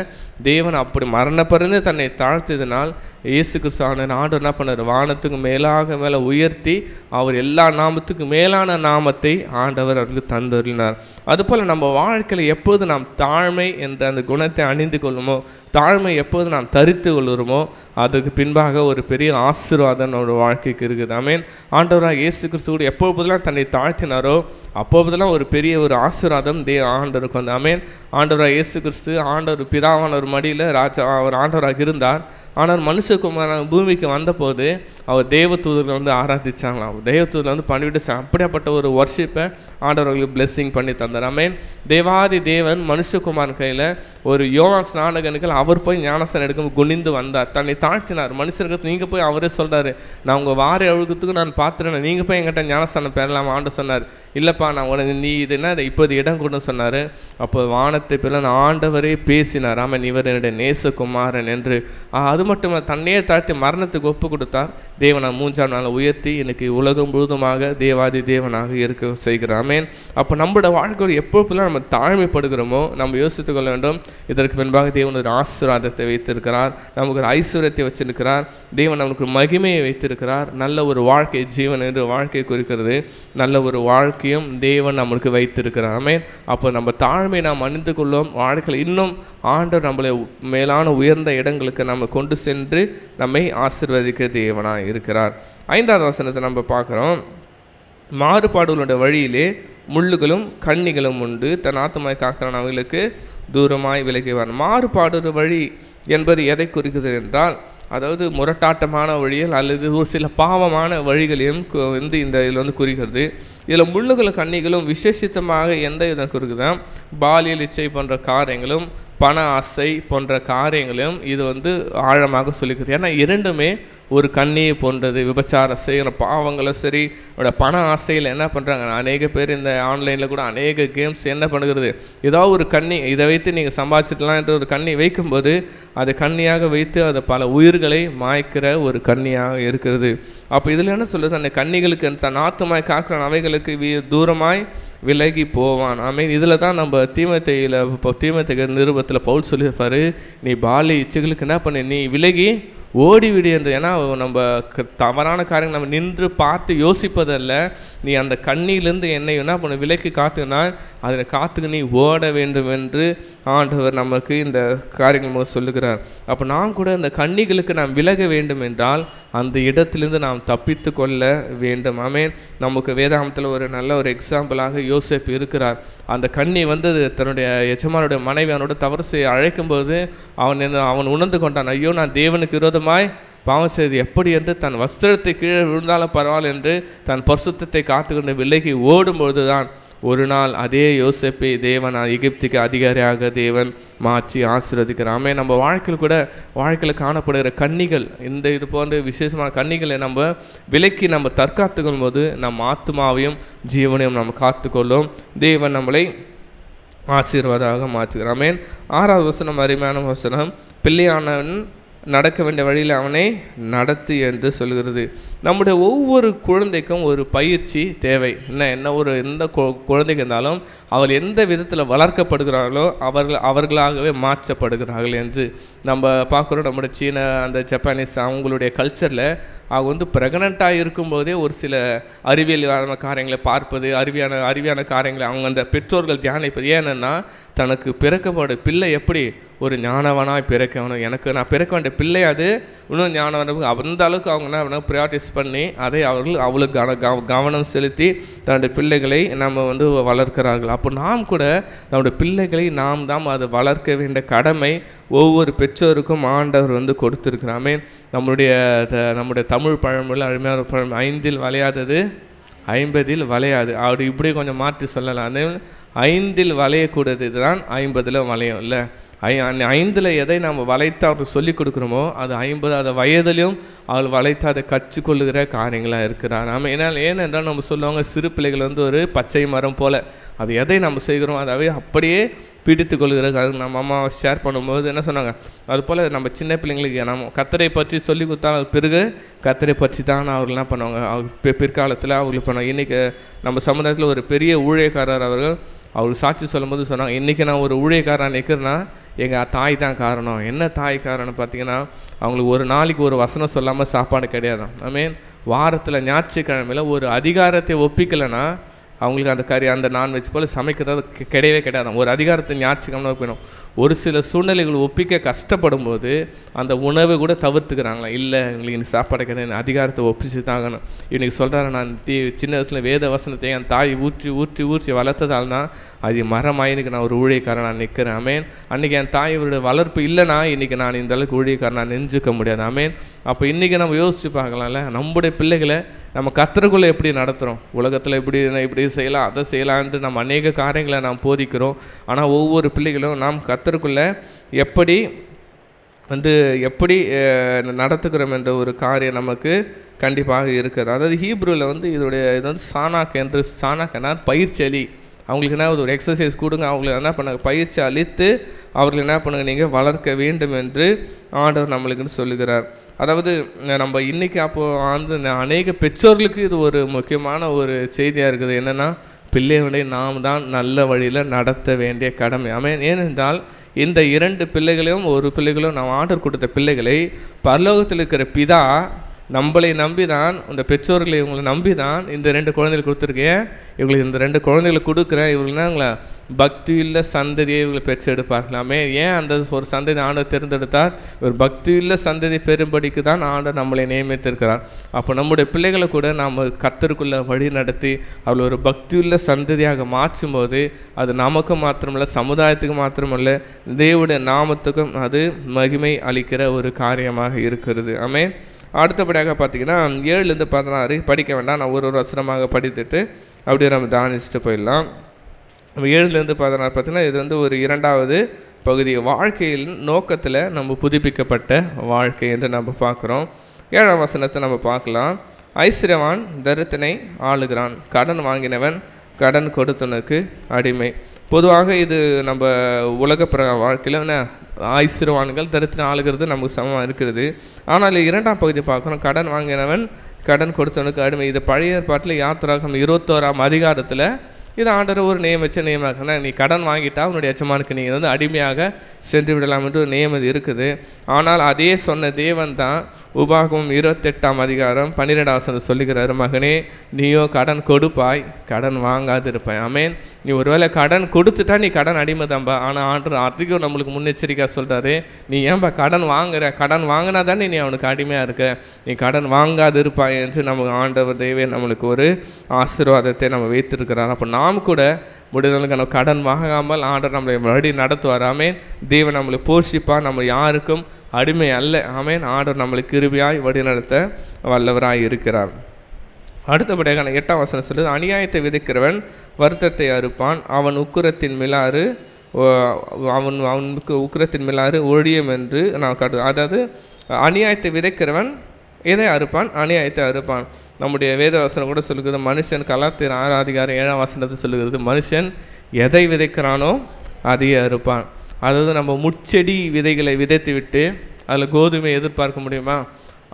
தேவன் அப்படி மரணப்பருந்து தன்னை தாழ்த்தியதனால் இயேசு கிறிஸ்துவான ஆண்டவர் என்ன பண்ணார்? வானத்துக்கு மேலே உயர்த்தி அவர் எல்லா நாமத்துக்கும் மேலான நாமத்தை ஆண்டவர் அவருக்கு தந்தருளினார். அதுபோல் நம்ம வாழ்க்கையில் எப்போது நாம் தாழ்மை என்ற அந்த குணத்தை அணிந்து கொள்ளுமோ, தாழ்மை எப்போது நாம் தரித்து கொள்கிறோமோ, அதுக்கு பின்பாக ஒரு பெரிய ஆசீர்வாதம் நம்மளோட வாழ்க்கைக்கு இருக்குது. ஆமென். ஆண்டவராக இயேசு கிறிஸ்துவோடு எப்போதெல்லாம் தன்னை தாழ்த்தினாரோ அப்போதெல்லாம் ஒரு பெரிய ஒரு ஆசீர்வாதம் ஆண்டவருக்கு வந்து. ஆமென். ஆண்டவராக இயேசு கிறிஸ்து ஆண்டவர் பிதாவான ஒரு மடியில் அவர் ஆண்டவராக இருந்தார். ஆனால் மனுஷகுமாரன் பூமிக்கு வந்தபோது அவர் தேவதூதர்களை ஆராதிச்சாங்களாம். தேவதூதர்கள் பண்ணிவிட்டு அப்படியாப்பட்ட ஒரு வர்ஷிப்பை ஆண்டவர்களுக்கு பிளெஸ்ஸிங் பண்ணி தந்தார். ஆமென். தேவாதி தேவன் மனுஷகுமாரன் கையில் ஒரு யோவான் ஸ்நானகனுக்கு அவர் போய் ஞானஸ்தானம் எடுக்க குனிந்து வந்தார், தன்னை தாழ்த்தினார். மனுஷருக்கு நீங்கள் போய் அவரே சொல்கிறாரு, நான் உங்கள் வாரி அழுகிறதுக்கு நான் பார்த்துறேன், நீங்கள் போய் எங்கிட்ட ஞானஸ்தானம் பெறலாமா? ஆண்டு சொன்னார், இல்லைப்பா நான் உனக்கு நீ இதுன்னா இப்போது இடம் கொடுன்னு சொன்னார். அப்போ வானத்தை பிள்ளை ஆண்டவரே பேசினார். ஆமாம், இவர் என்னுடைய நேசகுமாரன் என்று. அது மட்டும் தன்னையே தாழ்த்தி மரணத்துக்கு ஒப்பு கொடுத்தார். தேவனை 3ஆம் நாள் உயர்த்தி இன்னைக்கு உலகம் முழுதுமாக தேவாதி தேவனாக இருக்க செய்கிறார். ஆமென். அப்போ நம்மளோட வாழ்க்கையில் எப்போதெல்லாம் நம்ம தாழ்மைப்படுகிறோமோ நம்ம யோசித்துக் கொள்ள வேண்டும், இதற்கு பின்பாக தேவன் ஒரு ஆசீர்வாதத்தை வைத்திருக்கிறார், நமக்கு ஒரு ஐஸ்வர்யத்தை வச்சிருக்கிறார், தேவன் நமக்கு மகிமையை வைத்திருக்கிறார். நல்ல ஒரு வாழ்க்கை ஜீவன் என்று வாழ்க்கை குறிக்கிறது. நல்ல ஒரு வாழ்க்கையும் தேவன் நம்மளுக்கு வைத்திருக்கிறார். ஆமென். அப்போ நம்ம தாழ்மை நாம் அணிந்து கொள்ளும் வாழ்க்கையில் இன்னும் ஆண்டவர் நம்மளை மேலான உயர்ந்த இடங்களுக்கு நம்ம கொண்டு சென்று நம்மை ஆசீர்வதிக்க தேவனாக இருக்கிறார். 5ஆவது வசனத்தை நம்ம பார்க்குறோம். மாறுபாடுகளுடைய வழியிலே முள்ளுகளும் கண்ணிகளும் உண்டு, தன் ஆத்துமாய் காக்கிறான் அவர்களுக்கு தூரமாய் விலகிவார். மாறுபாடு வழி என்பது எதை குறிக்கிறது என்றால், அதாவது முரட்டாட்டமான வழிகள் அல்லது ஒரு சில பாவமான வழிகளையும் இந்த இதில் குறிக்கிறது. இதில் முள்ளுகளும் கண்ணிகளும் விசேஷித்தமாக எந்த இதை குறிக்குதான்? பாலியல் இச்சை போன்ற காரியங்களும் பண ஆசை போன்ற காரியங்களையும் இது ஆழமாக சொல்லிக்கிறது. ஏன்னா இரண்டுமே ஒரு கண்ணியை போன்றது. விபச்சாரம் செய்கிற பாவங்களும் சரி, பண ஆசையில் என்ன பண்ணுறாங்க, அநேக பேர் இந்த ஆன்லைனில் கூட அநேக கேம்ஸ் என்ன பண்ணுகிறது, ஏதாவது ஒரு கண்ணி இதை வைத்து நீங்கள் சம்பாதிச்சிடலாம் என்று ஒரு கண்ணி வைக்கும்போது அதை கண்ணியாக வைத்து அதை பல உயிர்களை மாய்க்கிற ஒரு கண்ணியாக இருக்கிறது. அப்போ இதில் என்ன சொல்லுது, அந்த கண்ணிகளுக்கு தன் ஆத்துமாய் காக்கிற அவைகளுக்கு தூரமாய் விலகி போவான். ஆமீன். இதில் தான் நம்ம தீமோத்தேயு நிருபத்தில் பவுல் சொல்லியிருப்பார், நீ பாலிய இச்சைகளுக்கு என்ன பண்ணு, நீ விலகி ஓடிவிடு என்று. ஏன்னா நம்ம தவறான காரியங்கள் நம்ம நின்று பார்த்து யோசிப்பதல்ல, நீ அந்த கண்ணியிலேருந்து என்னை என்ன பண்ண விலக்கி காத்துனா அதில் காத்துக்கு நீ ஓட வேண்டும் என்று ஆண்டவர் நமக்கு இந்த காரியங்கள் சொல்லுகிறார். அப்போ நாம் கூட இந்த கண்ணிகளுக்கு நாம் விலக வேண்டும் என்றால் அந்த இடத்திலிருந்து நாம் தப்பித்து கொள்ள வேண்டும். ஆமேன். நமக்கு வேதாகமத்தில் ஒரு நல்ல ஒரு எக்ஸாம்பிளாக யோசேப்பு இருக்கிறார். அந்த கண்ணி தன்னுடைய எஜமானுடைய மனைவி அவனோட தவறு செய்ய அழைக்கும்போது அவன் உணர்ந்து கொண்டான், ஐயோ நான் தேவனுக்கு விரோதமாய் பாவம் செய்து எப்படி என்று தன் வஸ்திரத்தை கீழே விழுந்தாலும் பரவாயில்ல என்று தன் பரிசுத்தத்தை காத்துக்கொண்டு விலகி ஓடும்பொழுது தான் ஒரு நாள் அதே யோசேப்பை தேவன் எகிப்துக்கு அதிகாரியாக தேவன் மாற்றி ஆசீர்வதிக்கிறாமே. நம்ம வாழ்க்கையில் காணப்படுகிற கன்னிகள், இது போன்ற விசேஷமான கன்னிகளை நம்ம விலக்கி நம்ம தற்காத்துக்கொள்ளும் போது நம் ஆத்மாவையும் ஜீவனையும் நம்ம காத்துக்கொள்ளும். தேவன் நம்மளை ஆசீர்வாதமாக மாற்றுகிறார். ஆமென். 6வது வசனம் அருமையான வசனம், பிள்ளையானவன் நடக்க வேண்டிய வழியில் அவனை நடத்து என்று சொல்கிறது. நம்முடைய ஒவ்வொரு குழந்தைக்கும் ஒரு பயிற்சி தேவை. எந்த குழந்தைக்கு இருந்தாலும் அவள் எந்த விதத்தில் வளர்க்கப்படுகிறார்களோ அவர்களாகவே மாற்றப்படுகிறார்கள் என்று நம்ம பார்க்குறோம். நம்முடைய சீன அந்த ஜப்பானீஸ் அவங்களுடைய கல்ச்சரில் அவங்க ப்ரெக்னெண்ட்டாக இருக்கும்போதே ஒரு சில அறிவியலான காரியங்களை பார்ப்பது, அறிவியான காரியங்களை அவங்க அந்த பெற்றோர்கள் தியானிப்பது. ஏன்னா தனக்கு பிறக்கப்படும் பிள்ளை எப்படி ஒரு ஞானவனாய் பிறக்க வேணும், எனக்கு நான் பிறக்க வேண்டிய பிள்ளை அது இன்னும் ஞானவனுக்கு அந்த அளவுக்கு அவங்க என்ன ப்ரியாரிட்டிஸ் பண்ணி அதை அவர்கள் அவ்வளோ கவனம் செலுத்தி தன்னுடைய பிள்ளைகளை நம்ம வளர்க்கிறார்கள். அப்போ நாம் கூட நம்முடைய பிள்ளைகளை நாம் தான் அதை வளர்க்க வேண்டிய கடமை ஒவ்வொரு பெற்றோருக்கும் ஆண்டவர் கொடுத்துருக்கிறாமே. நம்முடைய தமிழ் பழமொழியில் அருமையான பழமொழி, 5 வளையாதது 50 வளையாது. அப்படி இப்படி கொஞ்சம் மாற்றி சொல்லலாம். 5 வளையக்கூடாது தான் 50 வளையும் இல்லை. 5 எதை நம்ம வளைத்து அவருக்கு சொல்லிக் கொடுக்குறோமோ அது 50 வயதிலையும் அவள் வளைத்து அதை கற்றுக்கொள்ளுகிற காரியங்களாக இருக்கிறார். நம்ம ஏனென்றால் நம்ம சொல்லுவாங்க, சிறு பிள்ளைகள் ஒரு பச்சை மரம் போல், அது எதை நம்ம செய்கிறோம் அதாவே அப்படியே பிடித்து கொள்கிற. நம்ம அம்மா ஷேர் பண்ணும்போது என்ன சொன்னாங்க, அதுபோல் நம்ம சின்ன பிள்ளைங்களுக்கு நம்ம கத்தரை பற்றி சொல்லி கொடுத்தாலும் அது பிறகு கத்தரை பற்றி தான் அவர்கள் என்ன பண்ணுவாங்க, அவங்க பிற்காலத்தில் அவங்களுக்கு பண்ணுவாங்க. இன்றைக்கி நம்ம சமுதாயத்தில் ஒரு பெரிய ஊழியக்காரர் அவர் சாட்சி சொல்லும்போது சொன்னாங்க, இன்றைக்கி நான் ஒரு ஊழியக்காரன் நிற்கிறேன்னா எங்கள் தாய் தான் காரணம். என்ன தாய் காரணம் பார்த்தீங்கன்னா, அவங்களுக்கு ஒரு நாளைக்கு ஒரு வசனம் சொல்லாமல் சாப்பாடு கிடையாது. வாரத்தில் ஞாயிற்றுக்கிழமையில் ஒரு அதிகாரத்தை ஒப்பிக்கலைன்னா அவங்களுக்கு அந்த நான்வெஜ் போல் சமைக்கிறது கிடையவே கிடையாது. ஒரு அதிகாரத்தை ஞாயிற்றுக்கிழமை வைக்கணும். ஒரு சில சூழ்நிலைகள் ஒப்பிக்க கஷ்டப்படும் போது அந்த உணவை கூட தவிர்த்துக்கிறாங்களா, இல்லை எங்களுக்கு இன்னைக்கு சாப்பாடு கிடையாது, அதிகாரத்தை ஒப்பிச்சு தாங்கணும். இன்றைக்கி சொல்கிறாரு, நான் சின்ன வயசில் வேத வசனத்தை என் தாய் ஊற்றி ஊற்றி ஊற்றி வளர்த்ததால் தான் அது மரமாயினுக்கு நான் ஒரு ஊழியக்காரன் நான் நிற்கிறேன். அன்றைக்கி என் தாயோட வளர்ப்பு இல்லைனா இன்றைக்கி நான் இந்த அளவுக்கு ஊழியக்காரன் நான் நெஞ்சுக்க முடியாது. அப்போ இன்றைக்கி நம்ம யோசித்து பார்க்கலாம்ல, நம்முடைய பிள்ளைகளை நம்ம கத்தருக்குள்ளே எப்படி நடத்துகிறோம், உலகத்தில் இப்படி செய்யலாம் அதை செய்யலான்ட்டு நம்ம அநேக காரியங்களை நாம் போதிக்கிறோம். ஆனால் ஒவ்வொரு பிள்ளைகளும் நாம் கத்தருக்குள்ளே எப்படி நடத்துக்கிறோம் என்ற ஒரு காரியம் நமக்கு கண்டிப்பாக இருக்குது. அதாவது ஹீப்ரூவில் இது சானாக் பயிற்சி அளி, அவங்களுக்கு என்ன ஒரு எக்ஸசைஸ் கொடுங்க, அவங்களுக்கு என்ன பண்ண பயிற்சி அளித்து அவர்கள் என்ன பண்ணுங்க நீங்கள் வளர்க்க வேண்டும் என்று ஆண்டவர் நம்மளுக்குன்னு சொல்லுகிறார். அதாவது நம்ம இன்றைக்கி அப்போது அநேக பெற்றோர்களுக்கு இது ஒரு முக்கியமான ஒரு செய்தியாக இருக்குது. என்னென்னா, பிள்ளைகளை நாம் தான் நல்ல வழியில் நடத்த வேண்டிய கடமை. ஏனென்றால் இந்த 2 பிள்ளைகளையும் ஒரு பிள்ளைகளும் நாம் ஆண்டவர் கொடுத்த பிள்ளைகளை பரலோகத்தில் இருக்கிற பிதா நம்மளை நம்பி தான், இந்த பெற்றோர்களை இவங்களை நம்பி தான் இந்த 2 குழந்தைகள் கொடுத்துருக்கேன். இவங்களுக்கு இந்த 2 குழந்தைகளை கொடுக்குறேன், இவங்களை பக்தியுள்ள சந்ததியை இவங்களை பெற்றெடுப்பார்களாமே. ஏன் அந்த ஒரு சந்ததி ஆண்டவர் தேர்ந்தெடுத்தார்? ஒரு பக்தியுள்ள சந்ததி பெரும்படிக்கு தான் ஆண்டவர் நம்மளை நியமித்திருக்கிறார். அப்போ நம்முடைய பிள்ளைகளை கூட நாம் கர்த்தருக்குள்ளே வழி நடத்தி அவள் ஒரு பக்தியுள்ள சந்ததியாக மாற்றும் போது அது நமக்கு மாத்திரமல்ல, சமுதாயத்துக்கு மாத்திரமல்ல, தேவனுடைய நாமத்துக்கும் அது மகிமை அளிக்கிற ஒரு காரியமாக இருக்கிறது. அடுத்தபடியாக பார்த்தீங்கன்னா 7-16 படிக்க வேண்டாம், நான் ஒரு வசனமாக படித்துட்டு அப்படியே நம்ம தானிச்சுட்டு போயிடலாம். 7-16 பார்த்தீங்கன்னா இது ஒரு 2வது பகுதி, வாழ்க்கையில் நோக்கத்தில் நம்ம புதுப்பிக்கப்பட்ட வாழ்க்கை என்று நம்ம பார்க்குறோம். 7ஆம் வசனத்தை நம்ம பார்க்கலாம். ஐஸ்வர்யவான் தரித்திரனை ஆளுகிறான், கடன் வாங்கினவன் கடன் கொடுத்தவனுக்கு அடிமை. பொதுவாக இது நம்ம உலக வாழ்க்கையில் என்ன, ஐஸ்வர்யவான்கள் தரித்திரம் ஆளுகிறது நமக்கு சமமாக இருக்கிறது. ஆனால் 2ஆம் பகுதி பார்க்கணும், கடன் வாங்கினவன் கடன் கொடுத்தவனுக்கு அடிமை. இது பழைய ஏற்பாட்டில் யாத்திராகமம் 21ஆம் அதிகாரத்தில் இது ஆண்டவர் ஒரு நியமாக்குனா, நீ கடன் வாங்கிட்டா உன்னுடைய எஜமானுக்கு நீ அடிமையாக சென்று விடலாம் என்று ஒரு நியமம் இருக்குது. ஆனால் அதே சொன்ன தேவன் தான் உபாகமம் 28ஆம் அதிகாரம் 12ஆம் வசனம் சொல்லுகிறார், மகனே நீயோ கடன் கொடுப்பாய், கடன் வாங்காது இருப்பாய். நீ ஒருவேளை கடன் கொடுத்துட்டா நீ கடன் அடிமை தான்பா. ஆனால் ஆண்டவர் அதிகம் நம்மளுக்கு முன்னெச்சரிக்கையாக சொல்கிறாரு, நீ ஏன்பா கடன் வாங்குற, கடன் வாங்கினா தானே நீ அவனுக்கு அடிமையாக இருக்க, நீ கடன் வாங்காது இருப்பாய் என்று நமக்கு ஆண்டவர் தேவே நம்மளுக்கு ஒரு ஆசீர்வாதத்தை நம்ம வைத்திருக்கிறார். அப்போ நாம் கூட முடிந்தவர்களுக்கு நம்ம கடன் வாங்காமல் ஆண்டவர் நம்மளை வழி நடத்துவார். தேவன் நம்மளை போஷிப்பார், நம்ம யாருக்கும் அடிமை அல்ல. ஆண்டவர் நம்மளை கிருபையாய் வழி நடத்த வல்லவராய் இருக்கிறார். அடுத்தபடியாக 8ஆம் வசனம் சொல்லுது, அநியாயத்தை விதைக்கிறவன் வருத்தத்தை அறுப்பான், அவன் உக்கிரத்தின் மிலாறு அவனுக்கு உக்கிரத்தின் மிலாறு ஒழியும் என்று நான் அதாவது அநியாயத்தை விதைக்கிறவன் எதை அறுப்பான், அநியாயத்தை அறுப்பான். நம்முடைய வேதவசனம் கூட சொல்லுகிறது, மனுஷன் கலாத்திர 6ஆம் அதிகாரம் 7ஆம் வசனத்தை சொல்லுகிறது, மனுஷன் எதை விதைக்கிறானோ அதையே அறுப்பான். அதாவது நம்ம முட்செடி விதைகளை விதைத்து விட்டு அதில் கோதுமை எதிர்பார்க்க முடியுமா?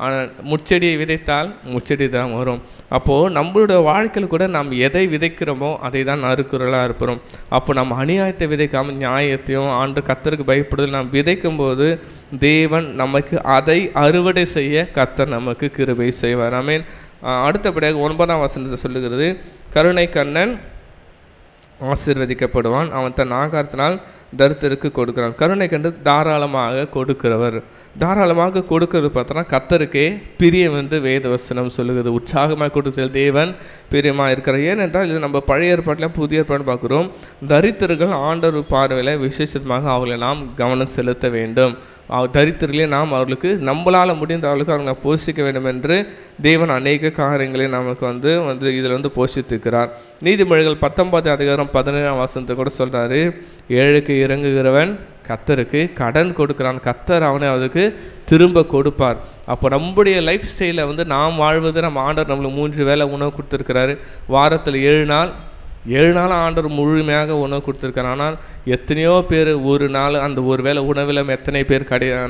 ஆனால் முட்செடியை விதைத்தால் முட்செடி தான் வரும். அப்போது நம்மளோட வாழ்க்கையில் கூட நாம் எதை விதைக்கிறோமோ அதை தான் அறுக்குறலாக இருப்போம். அப்போ நம்ம அநியாயத்தை விதைக்காமல் நியாயத்தையும் ஆண்டு கர்த்தருக்கு பயப்படுதல் நாம் விதைக்கும் போது தேவன் நமக்கு அதை அறுவடை செய்ய கர்த்தர் நமக்கு கிருபை செய்வார். அடுத்தபடியாக 9ஆம் வசனத்தை சொல்லுகிறது, கருணை கண்ணன் ஆசீர்வதிக்கப்படுவான், அவன் தன் ஆகாரத்தினால் தரித்திற்கு கொடுக்குறார். கருணை கண்டு தாராளமாக கொடுக்கிறவர். தாராளமாக கொடுக்கிறது பார்த்தோன்னா கர்த்தருக்கே பிரியம் என்று வேத வசனம் சொல்லுகிறது. உற்சாகமாக கொடுத்தல் தேவன் பிரியமாக இருக்கிறார். ஏனென்றால் இது நம்ம பழைய ஏற்பாட்டில் புதிய ஏற்பாடு பார்க்குறோம். தரித்திரர்கள் ஆண்டவர் பார்வையில் விசேஷமாக அவர்களை நாம் கவனம் செலுத்த வேண்டும். தரித்திரர்களே நாம் அவர்களுக்கு நம்மளால் முடிந்த அவர்களுக்கு அவங்களை போஷிக்க வேண்டும் என்று தேவன் அநேக காரியங்களை நமக்கு வந்து இதில் போஷித்திருக்கிறார். நீதிமொழிகள் 19:17 கூட சொல்கிறாரு, ஏழைக்கு இறங்குகிறவன் கர்த்தருக்கு கடன் கொடுக்குறான், கர்த்தர் அவனை அதுக்கு திரும்ப கொடுப்பார். அப்போ நம்முடைய லைஃப் ஸ்டைலில் நாம் வாழ்வது, நம்ம ஆண்டவர் நம்மளுக்கு 3 வேளை உணவு கொடுத்துருக்கிறாரு. வாரத்தில் 7 நாள் ஆண்டவர் முழுமையாக உணவு கொடுத்துருக்காரு. ஆனால் எத்தனையோ பேர் ஒரு நாள் அந்த ஒரு வேளை உணவில் எத்தனை பேர்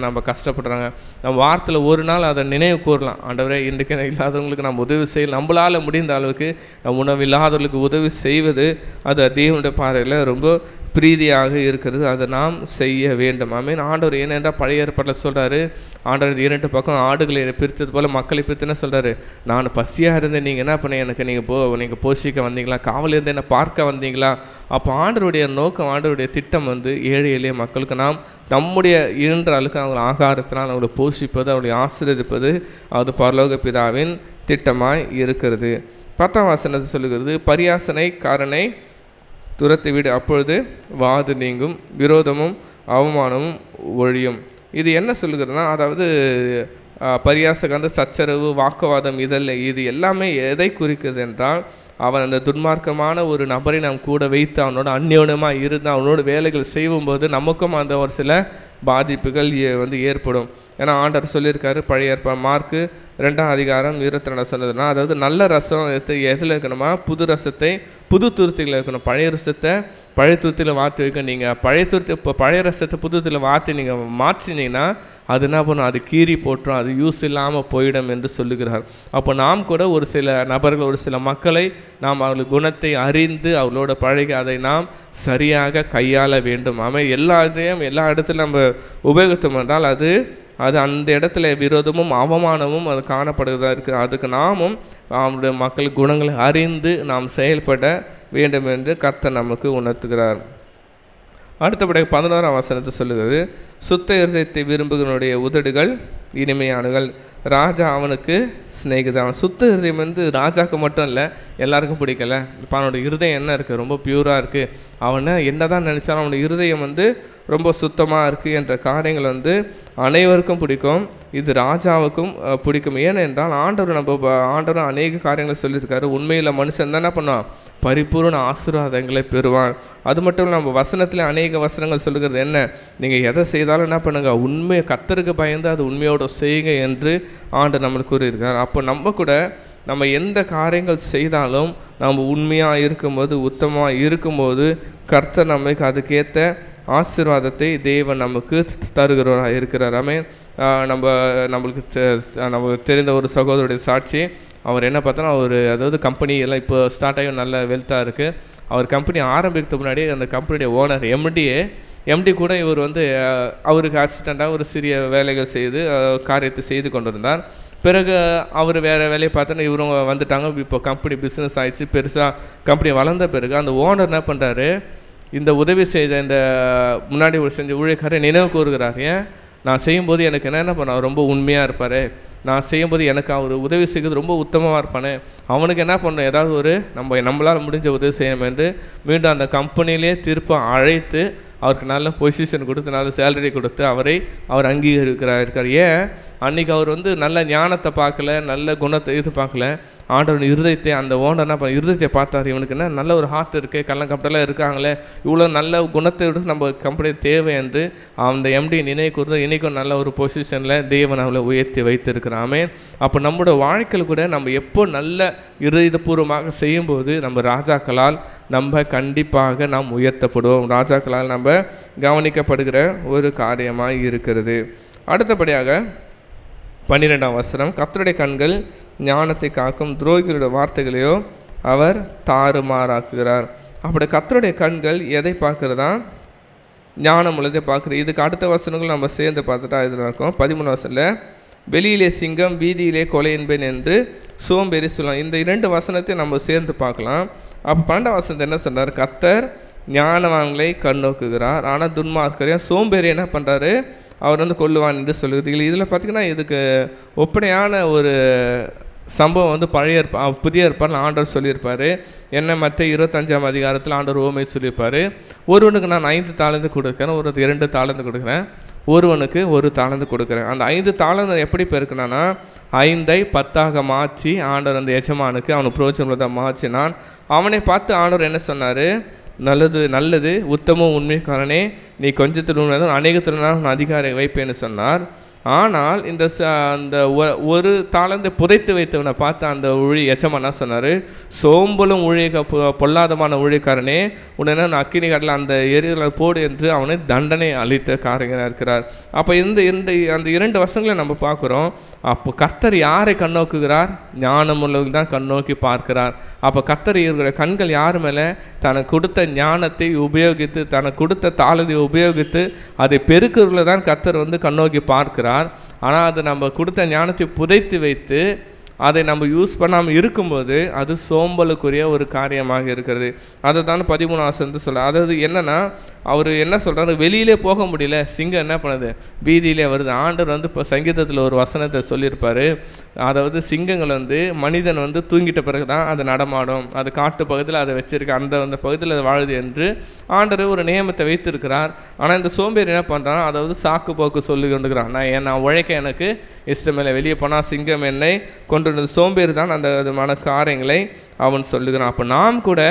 நம்ம கஷ்டப்படுறாங்க. நம்ம வாரத்தில் ஒரு நாள் அதை நினைவு கூறலாம், ஆண்டவரே இன்றைக்கு இல்லாதவங்களுக்கு நம்ம உதவி செய்யலாம். நம்மளால் முடிந்த அளவுக்கு உணவு இல்லாதவர்களுக்கு உதவி செய்வது அது தேவனுடைய பார்வையில் ரொம்ப பிரீதியாக இருக்கிறது. அதை நாம் செய்ய வேண்டும். ஆமீன். ஆண்டவர் ஏனென்றால் பழைய ஏற்பாட்டில் சொல்கிறாரு, ஆண்டவர் 2 பக்கம் ஆடுகளை பிரித்தது போல் மக்களை பிரித்துன்னு சொல்கிறாரு. நான் பசியாக இருந்தேன், நீங்கள் என்ன பண்ண எனக்கு நீங்கள் போஷிக்க வந்தீங்களா? காவல் இருந்து என்னை பார்க்க வந்தீங்களா? அப்போ ஆண்டவருடைய நோக்கம், ஆண்டவருடைய திட்டம் ஏழை எளிய மக்களுக்கு நாம் நம்முடைய இயன்றாளுக்கு அவங்களை ஆகாரத்தினால் அவங்களை போஷிப்பது, அவர்களை ஆசீர்வதிப்பது அது பரலோக பிதாவின் திட்டமாய் இருக்கிறது. 10 சொல்லுகிறது, பரியாசனைக்காரனை துரத்தி விடு, அப்பொழுது வாது நீங்கும், விரோதமும் அவமானமும் ஒழியும். இது என்ன சொல்லுகிறதுனா, அதாவது பரியாசம் சச்சரவு வாக்குவாதம் இது எல்லாமே எதை குறிக்கிறது என்றால், அவன் அந்த துன்மார்க்கமான ஒரு நபரை நாம் கூட வைத்து அவனோட அந்யோன்யமாக இருந்து அவனோட வேலைகள் செய்யும்போது நமக்கும் அந்த ஒரு சில பாதிப்புகள் ஏற்படும். ஏன்னா ஆண்டவர் சொல்லியிருக்காரு பழைய மார்க்கு 2:22 சொன்னதுன்னா, அதாவது நல்ல ரசம் எதில் இருக்கணுமா? புது ரசத்தை புது துருத்தியில் இருக்கணும். பழைய ரசத்தை பழைய துருத்தியில் வார்த்து வைக்கணும். நீங்கள் பழைய ரசத்தை புது துருத்தியில் வார்த்து நீங்கள் மாற்றினீங்கன்னா அது என்ன பண்ணும்? அது கீறி போட்டுரும், அது யூஸ் இல்லாமல் போயிடும் என்று சொல்லுகிறார். அப்போ நாம் கூட ஒரு சில நபர்கள், ஒரு சில மக்களை நாம் அவர்கள் குணத்தை அறிந்து அவர்களோட பழகி அதை நாம் சரியாக கையாள வேண்டும். எல்லா இடத்துலையும் நம்ம உபயோகித்தோம் என்றால் அது அந்த இடத்துல விரோதமும் அவமானமும் அது காணப்படுகிறதா இருக்குது. அதுக்கு நாமும் அவனுடைய மக்கள் குணங்களை அறிந்து நாம் செயல்பட வேண்டும் என்று கர்த்தர் நமக்கு உணர்த்துகிறார். அடுத்தபடி 11 சொல்லுகிறது, சுத்த இருதயத்தை விரும்புகிறனுடைய உதடுகள் இனிமையானுகள், ராஜா அவனுக்கு சிநேகிதான். சுத்த இருதயம் ராஜாவுக்கு மட்டும் இல்லை, எல்லாருக்கும் பிடிக்கல. இப்போ அவனுடைய இருதயம் என்ன இருக்குது? ரொம்ப பியூராக இருக்குது. அவனை என்ன தான் நினச்சாலும் அவனுடைய இருதயம் ரொம்ப சுத்தமாக இருக்குது என்ற காரியங்கள் அனைவருக்கும் பிடிக்கும். இது ராஜாவுக்கும் பிடிக்கும். ஏனென்றால் ஆண்டவர் அநேக காரியங்களை சொல்லியிருக்காரு. உண்மையில் மனுஷன் தான் என்ன பண்ணுவான்? பரிபூர்ண ஆசீர்வாதங்களை பெறுவான். அது மட்டும் இல்லை, நம்ம வசனத்தில் அநேக வசனங்கள் சொல்லுகிறது என்ன? நீங்கள் எதை செய்தாலும் என்ன பண்ணுங்க, உண்மையை கர்த்தருக்கு பயந்து அது உண்மையோடு செய்யுங்க என்று ஆண்டவர் நம்மளுக்கு கூறியிருக்கார். அப்போ நம்ம எந்த காரியங்கள் செய்தாலும் நம்ம உண்மையாக இருக்கும்போது, உத்தமமாக இருக்கும்போது கர்த்தர் நமக்கு அதுக்கேற்ற ஆசீர்வாதத்தை தேவன் நமக்கு தருகிறவராக இருக்கிறார். நம்மளுக்கு தெரிந்த ஒரு சகோதரருடைய சாட்சி, அவர் என்ன பார்த்தோன்னா, அதாவது கம்பெனி எல்லாம் இப்போ ஸ்டார்ட் ஆகி நல்ல வெல்த்தாக இருக்குது. அவர் கம்பெனி ஆரம்பிக்கிறதுக்கு முன்னாடி அந்த கம்பெனியுடைய ஓனர் எம்டி கூட இவர் அவருக்கு அசிஸ்டண்ட்டாக ஒரு சிறிய வேலைகள் செய்து காரியத்தை செய்து கொண்டிருந்தார். பிறகு அவர் வேறு வேலையை பார்த்தோன்னா இவரும் வந்துட்டாங்க. இப்போ கம்பெனி பிஸ்னஸ் ஆகிடுச்சு, பெருசாக கம்பெனி வளர்ந்த பிறகு அந்த ஓனர் என்ன பண்ணுறாரு, இந்த உதவி செய்த இந்த முன்னாடி செஞ்ச ஊழியக்காரை நினைவு கூறுகிறார். ஏன்? நான் செய்யும்போது எனக்கு என்ன பண்ண ரொம்ப உண்மையாக இருப்பார், நான் செய்யும்போது எனக்கு அவர் உதவி செய்கிறது ரொம்ப உத்தமமாக இருப்பானே, அவனுக்கு என்ன பண்ணுறோம், ஏதாவது நம்மளால் முடிஞ்ச உதவி செய்யணும் என்று மீண்டும் அந்த கம்பெனியிலே திருப்ப அழைத்து அவருக்கு நல்ல பொசிஷன் கொடுத்து நல்ல சேலரி கொடுத்து அவர் அங்கீகரிக்கிறார். ஏன்? அன்றைக்கி அவர் நல்ல ஞானத்தை பார்க்கல, நல்ல குணத்தை பார்க்கல, ஆண்டவன் இருதயத்தை, அந்த ஓனர் என்ன பண்ண இருதயத்தை பார்த்தார். இவனுக்கு என்ன நல்ல ஒரு ஹார்ட் இருக்குது, கள்ளங்கப்பட்டெல்லாம் இருக்காங்களே, இவ்வளோ நல்ல குணத்தை விட நம்ம கம்பெனி தேவை என்று அந்த எம்டி நினைவு கூர்ந்து இன்றைக்கும் நல்ல ஒரு பொசிஷனில் தேவன் அவளை உயர்த்தி வைத்திருக்கிறாமே. அப்போ நம்மளோட வாழ்க்கையில் கூட நம்ம எப்போ நல்ல இருதயபூர்வமாக செய்யும்போது நம்ம ராஜாக்களால் நம்ம கண்டிப்பாக நாம் உயர்த்தப்படுவோம், ராஜாக்களால் நம்ம கவனிக்கப்படுகிற ஒரு காரியமாக இருக்கிறது. அடுத்தபடியாக 12 கர்த்தருடைய கண்கள் ஞானத்தை காக்கும், துரோகிகளுடைய வார்த்தைகளையோ அவர் தாறுமாறாக்குகிறார். அப்படி கர்த்தருடைய கண்கள் எதை பார்க்குறதா? ஞானம் உள்ளதை பார்க்குறது. இதுக்கு அடுத்த வசனங்கள் நம்ம சேர்ந்து பார்த்துட்டா இதில் இருக்கும். 13 வெளியிலே சிங்கம் வீதியிலே கொலை என்பேன் என்று சோம்பேறி சொல்லலாம். இந்த 2 வசனத்தை நம்ம சேர்ந்து பார்க்கலாம். அப்போ 12 என்ன சொன்னார்? கர்த்தர் ஞானவான்களை கண்ணோக்குகிறார், ஆனால் துன்மார்க்கரையும் சோம்பேறி என்ன பண்ணுறாரு, அவர் வந்து கொல்லுவான் என்று சொல்லுது. இதில் பார்த்திங்கன்னா இதுக்கு ஒப்பனையான ஒரு சம்பவம் வந்து புதிய ஏற்பாடில் ஆண்டவர் சொல்லியிருப்பார். என்ன மத்தேயு 25ஆம் அதிகாரத்தில் ஆண்டவர் உவமை சொல்லியிருப்பார். ஒருவனுக்கு நான் 5 தாலந்து கொடுக்குறேன், ஒருவருக்கு 2 தாலந்து கொடுக்குறேன், ஒருவனுக்கு 1 தாலந்து கொடுக்குறேன். அந்த 5 தாலந்து எப்படி பெருக்குனான்னா 5ஐ 10ஆக மாற்றி ஆண்டவர் அந்த எஜமானுக்கு அவனுக்கு பிரயோஜனத்தை மாற்றினான். அவனை பார்த்து ஆண்டவர் என்ன சொன்னார், நல்லது உத்தம உண்மைக்காரனே, நீ கொஞ்சத்தில் உண்மைதான் அநேகத்தில் நான் அதிகாரி வைப்பேன்னு சொன்னார். ஆனால் அந்த 1 தாலந்தை புதைத்து வைத்தவனை பார்த்து அந்த எஜமான் என்ன சொன்னார், சோம்பலும் பொல்லாதமான ஊழியக்காரனே, உடனே நான் அக்கினி காட்டில் அந்த எரியில் போடு என்று அவனை தண்டனை அளித்த காரியனாக இருக்கிறார். அப்போ அந்த 2 வசங்களை நம்ம பார்க்குறோம். அப்போ கர்த்தர் யாரை கண்ணோக்குகிறார், ஞானமுள்ளவர்கள் தான் கண்ணோக்கி பார்க்கிறார். அப்போ கர்த்தர் இருக்கிற கண்கள் யார் மேலே, தனக்கு கொடுத்த ஞானத்தை உபயோகித்து தனக்கு கொடுத்த தாளத்தை உபயோகித்து அதை பெருக்கிறதுல தான் கர்த்தர் வந்து கண்ணோக்கி பார்க்கிறார். ஆனால் அது நம்ம கொடுத்த ஞானத்தை புதைத்து வைத்து அதை நம்ம யூஸ் பண்ணாமல் இருக்கும்போது அது சோம்பலுக்குரிய ஒரு காரியமாக இருக்கிறது. அதை தான் 13 வசனத்தை சொல்ல. அதாவது என்னென்னா அவர் என்ன சொல்கிறாரு, வெளியிலே போக முடியல, சிங்கம் என்ன பண்ணுது, வீதியிலே வருது. ஆண்டவர் வந்து இப்போ சங்கீதத்தில் ஒரு வசனத்தை சொல்லியிருப்பார். அதாவது சிங்கங்கள் வந்து மனிதன் வந்து தூங்கிட்ட பிறகு தான் அது நடமாடும், அது காட்டு பகுதியில் அதை வச்சிருக்கு, அந்த பகுதியில் அது வாழுது என்று ஆண்டவர் ஒரு நியமத்தை வைத்திருக்கிறார். ஆனால் இந்த சோம்பேறி என்ன பண்ணுறான், அதாவது சாக்கு போக்கு சொல்லி கொண்டுக்கிறான். நான் உழைக்க எனக்கு இஷ்டமில்லை, வெளியே போனால் சிங்கம் என்னை கொண்டு சோம்பேறி தான் அந்த விதமான காரியங்களை அவன் சொல்லுகிறான். அப்போ நாம் கூட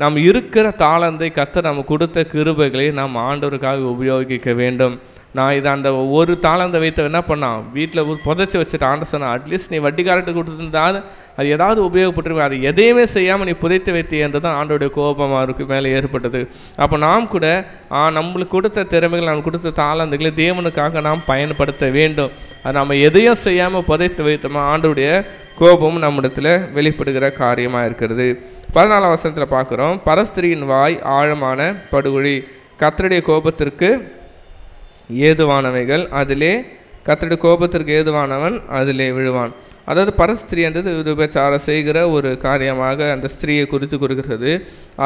நாம் இருக்கிற தாளந்தை கர்த்தர் நம்ம கொடுத்த கிருபைகளை நாம் ஆண்டவருக்காக உபயோகிக்க வேண்டும். நான் இதை அந்த 1 தாளந்தை வைத்த என்ன பண்ணான், வீட்டில் புதைச்சி வச்சுட்டு ஆண்டவர் சொன்னான், அட்லீஸ்ட் நீ வட்டிக்காரட்டு கொடுத்துருந்தால் அது ஏதாவது உபயோகப்பட்டிருக்கும், அது எதையுமே செய்யாமல் நீ புதைத்து வைத்தே என்று தான் ஆண்டோடைய கோபமாக இருக்கு மேலே ஏற்பட்டது. அப்போ நாம் கூட நம்மளுக்கு கொடுத்த திறமைகள், நாம் கொடுத்த தாளந்துகளை தேவனுக்காக நாம் பயன்படுத்த வேண்டும். அது நம்ம எதையும் செய்யாமல் புதைத்து வைத்தோமா ஆண்டோடைய கோபம் நம்மிடத்தில் வெளிப்படுகிற காரியமாக இருக்கிறது. 14ஆம் வசனத்தில் பார்க்குறோம், பரஸ்திரியின் வாய் ஆழமான படுகுழி, கர்த்தருடைய கோபத்திற்கு ஏதுவானவைகள் அதிலே, கர்த்தருடைய கோபத்திற்கு ஏதுவானவன் அதிலே விழுவான். அதாவது பரஸ்திரி என்றது விபச்சாரம் செய்கிற ஒரு காரியமாக அந்த ஸ்திரியை குறித்து கொடுக்கிறது.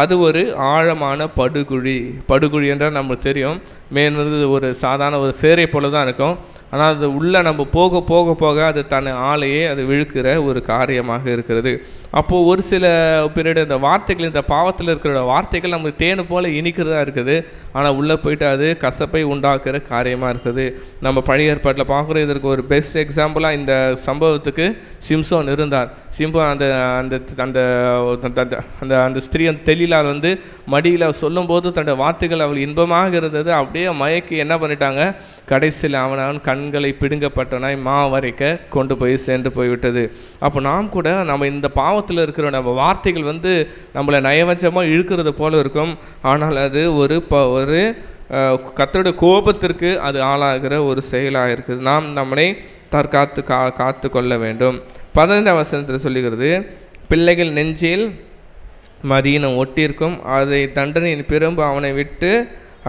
அது ஒரு ஆழமான படுகுழி என்றால் நம்மளுக்கு தெரியும், மேன்வது ஒரு சாதாரண ஒரு சேரை போல தான் இருக்கும். ஆனால் அது உள்ளே நம்ம போக போக போக அது தன்னை ஆளையே அது விழுக்கிற ஒரு காரியமாக இருக்கிறது. அப்போது ஒரு சில பீரியட் இந்த வார்த்தைகள், இந்த பாவத்தில் இருக்கிற வார்த்தைகள் நமக்கு தேனு போல் இனிக்கிறதா இருக்குது, ஆனால் உள்ளே போயிட்டு அது கசப்பை உண்டாக்குற காரியமாக இருக்குது. நம்ம பழைய ஏற்பாட்டில் பார்க்குறோம். இதற்கு ஒரு பெஸ்ட் எக்ஸாம்பிளாக இந்த சம்பவத்துக்கு சிம்சோன் இருந்தார். அந்த அந்த அந்த அந்த அந்த ஸ்திரீ அந்த தெளிலால் வந்து மடியில் சொல்லும்போது தன்னுடைய வார்த்தைகள் அவள் இன்பமாக இருந்தது. அப்படியே மயக்கி என்ன பண்ணிட்டாங்க, கடைசியில் அவன் கண்களை பிடுங்கப்பட்டனாய் வரைக்க கொண்டு போய் சேர்ந்து போய்விட்டது. அப்போ நாம் கூட நம்ம இந்த பாவத்தில் இருக்கிற நம்ம வார்த்தைகள் வந்து நம்மளை நயவஞ்சமாக இழுக்கிறது போல இருக்கும். ஆனால் அது ஒரு கர்த்தருடைய கோபத்திற்கு அது ஆளாகிற ஒரு செயலாக இருக்குது. நாம் நம்மளை தற்காத்து காத்து கொள்ள வேண்டும். 15ஆம் வசனத்தில் சொல்லுகிறது, பிள்ளைகள் நெஞ்சில் மதீனம் ஒட்டியிருக்கும், அதை தண்டனையின் பிறம்பு அவனை விட்டு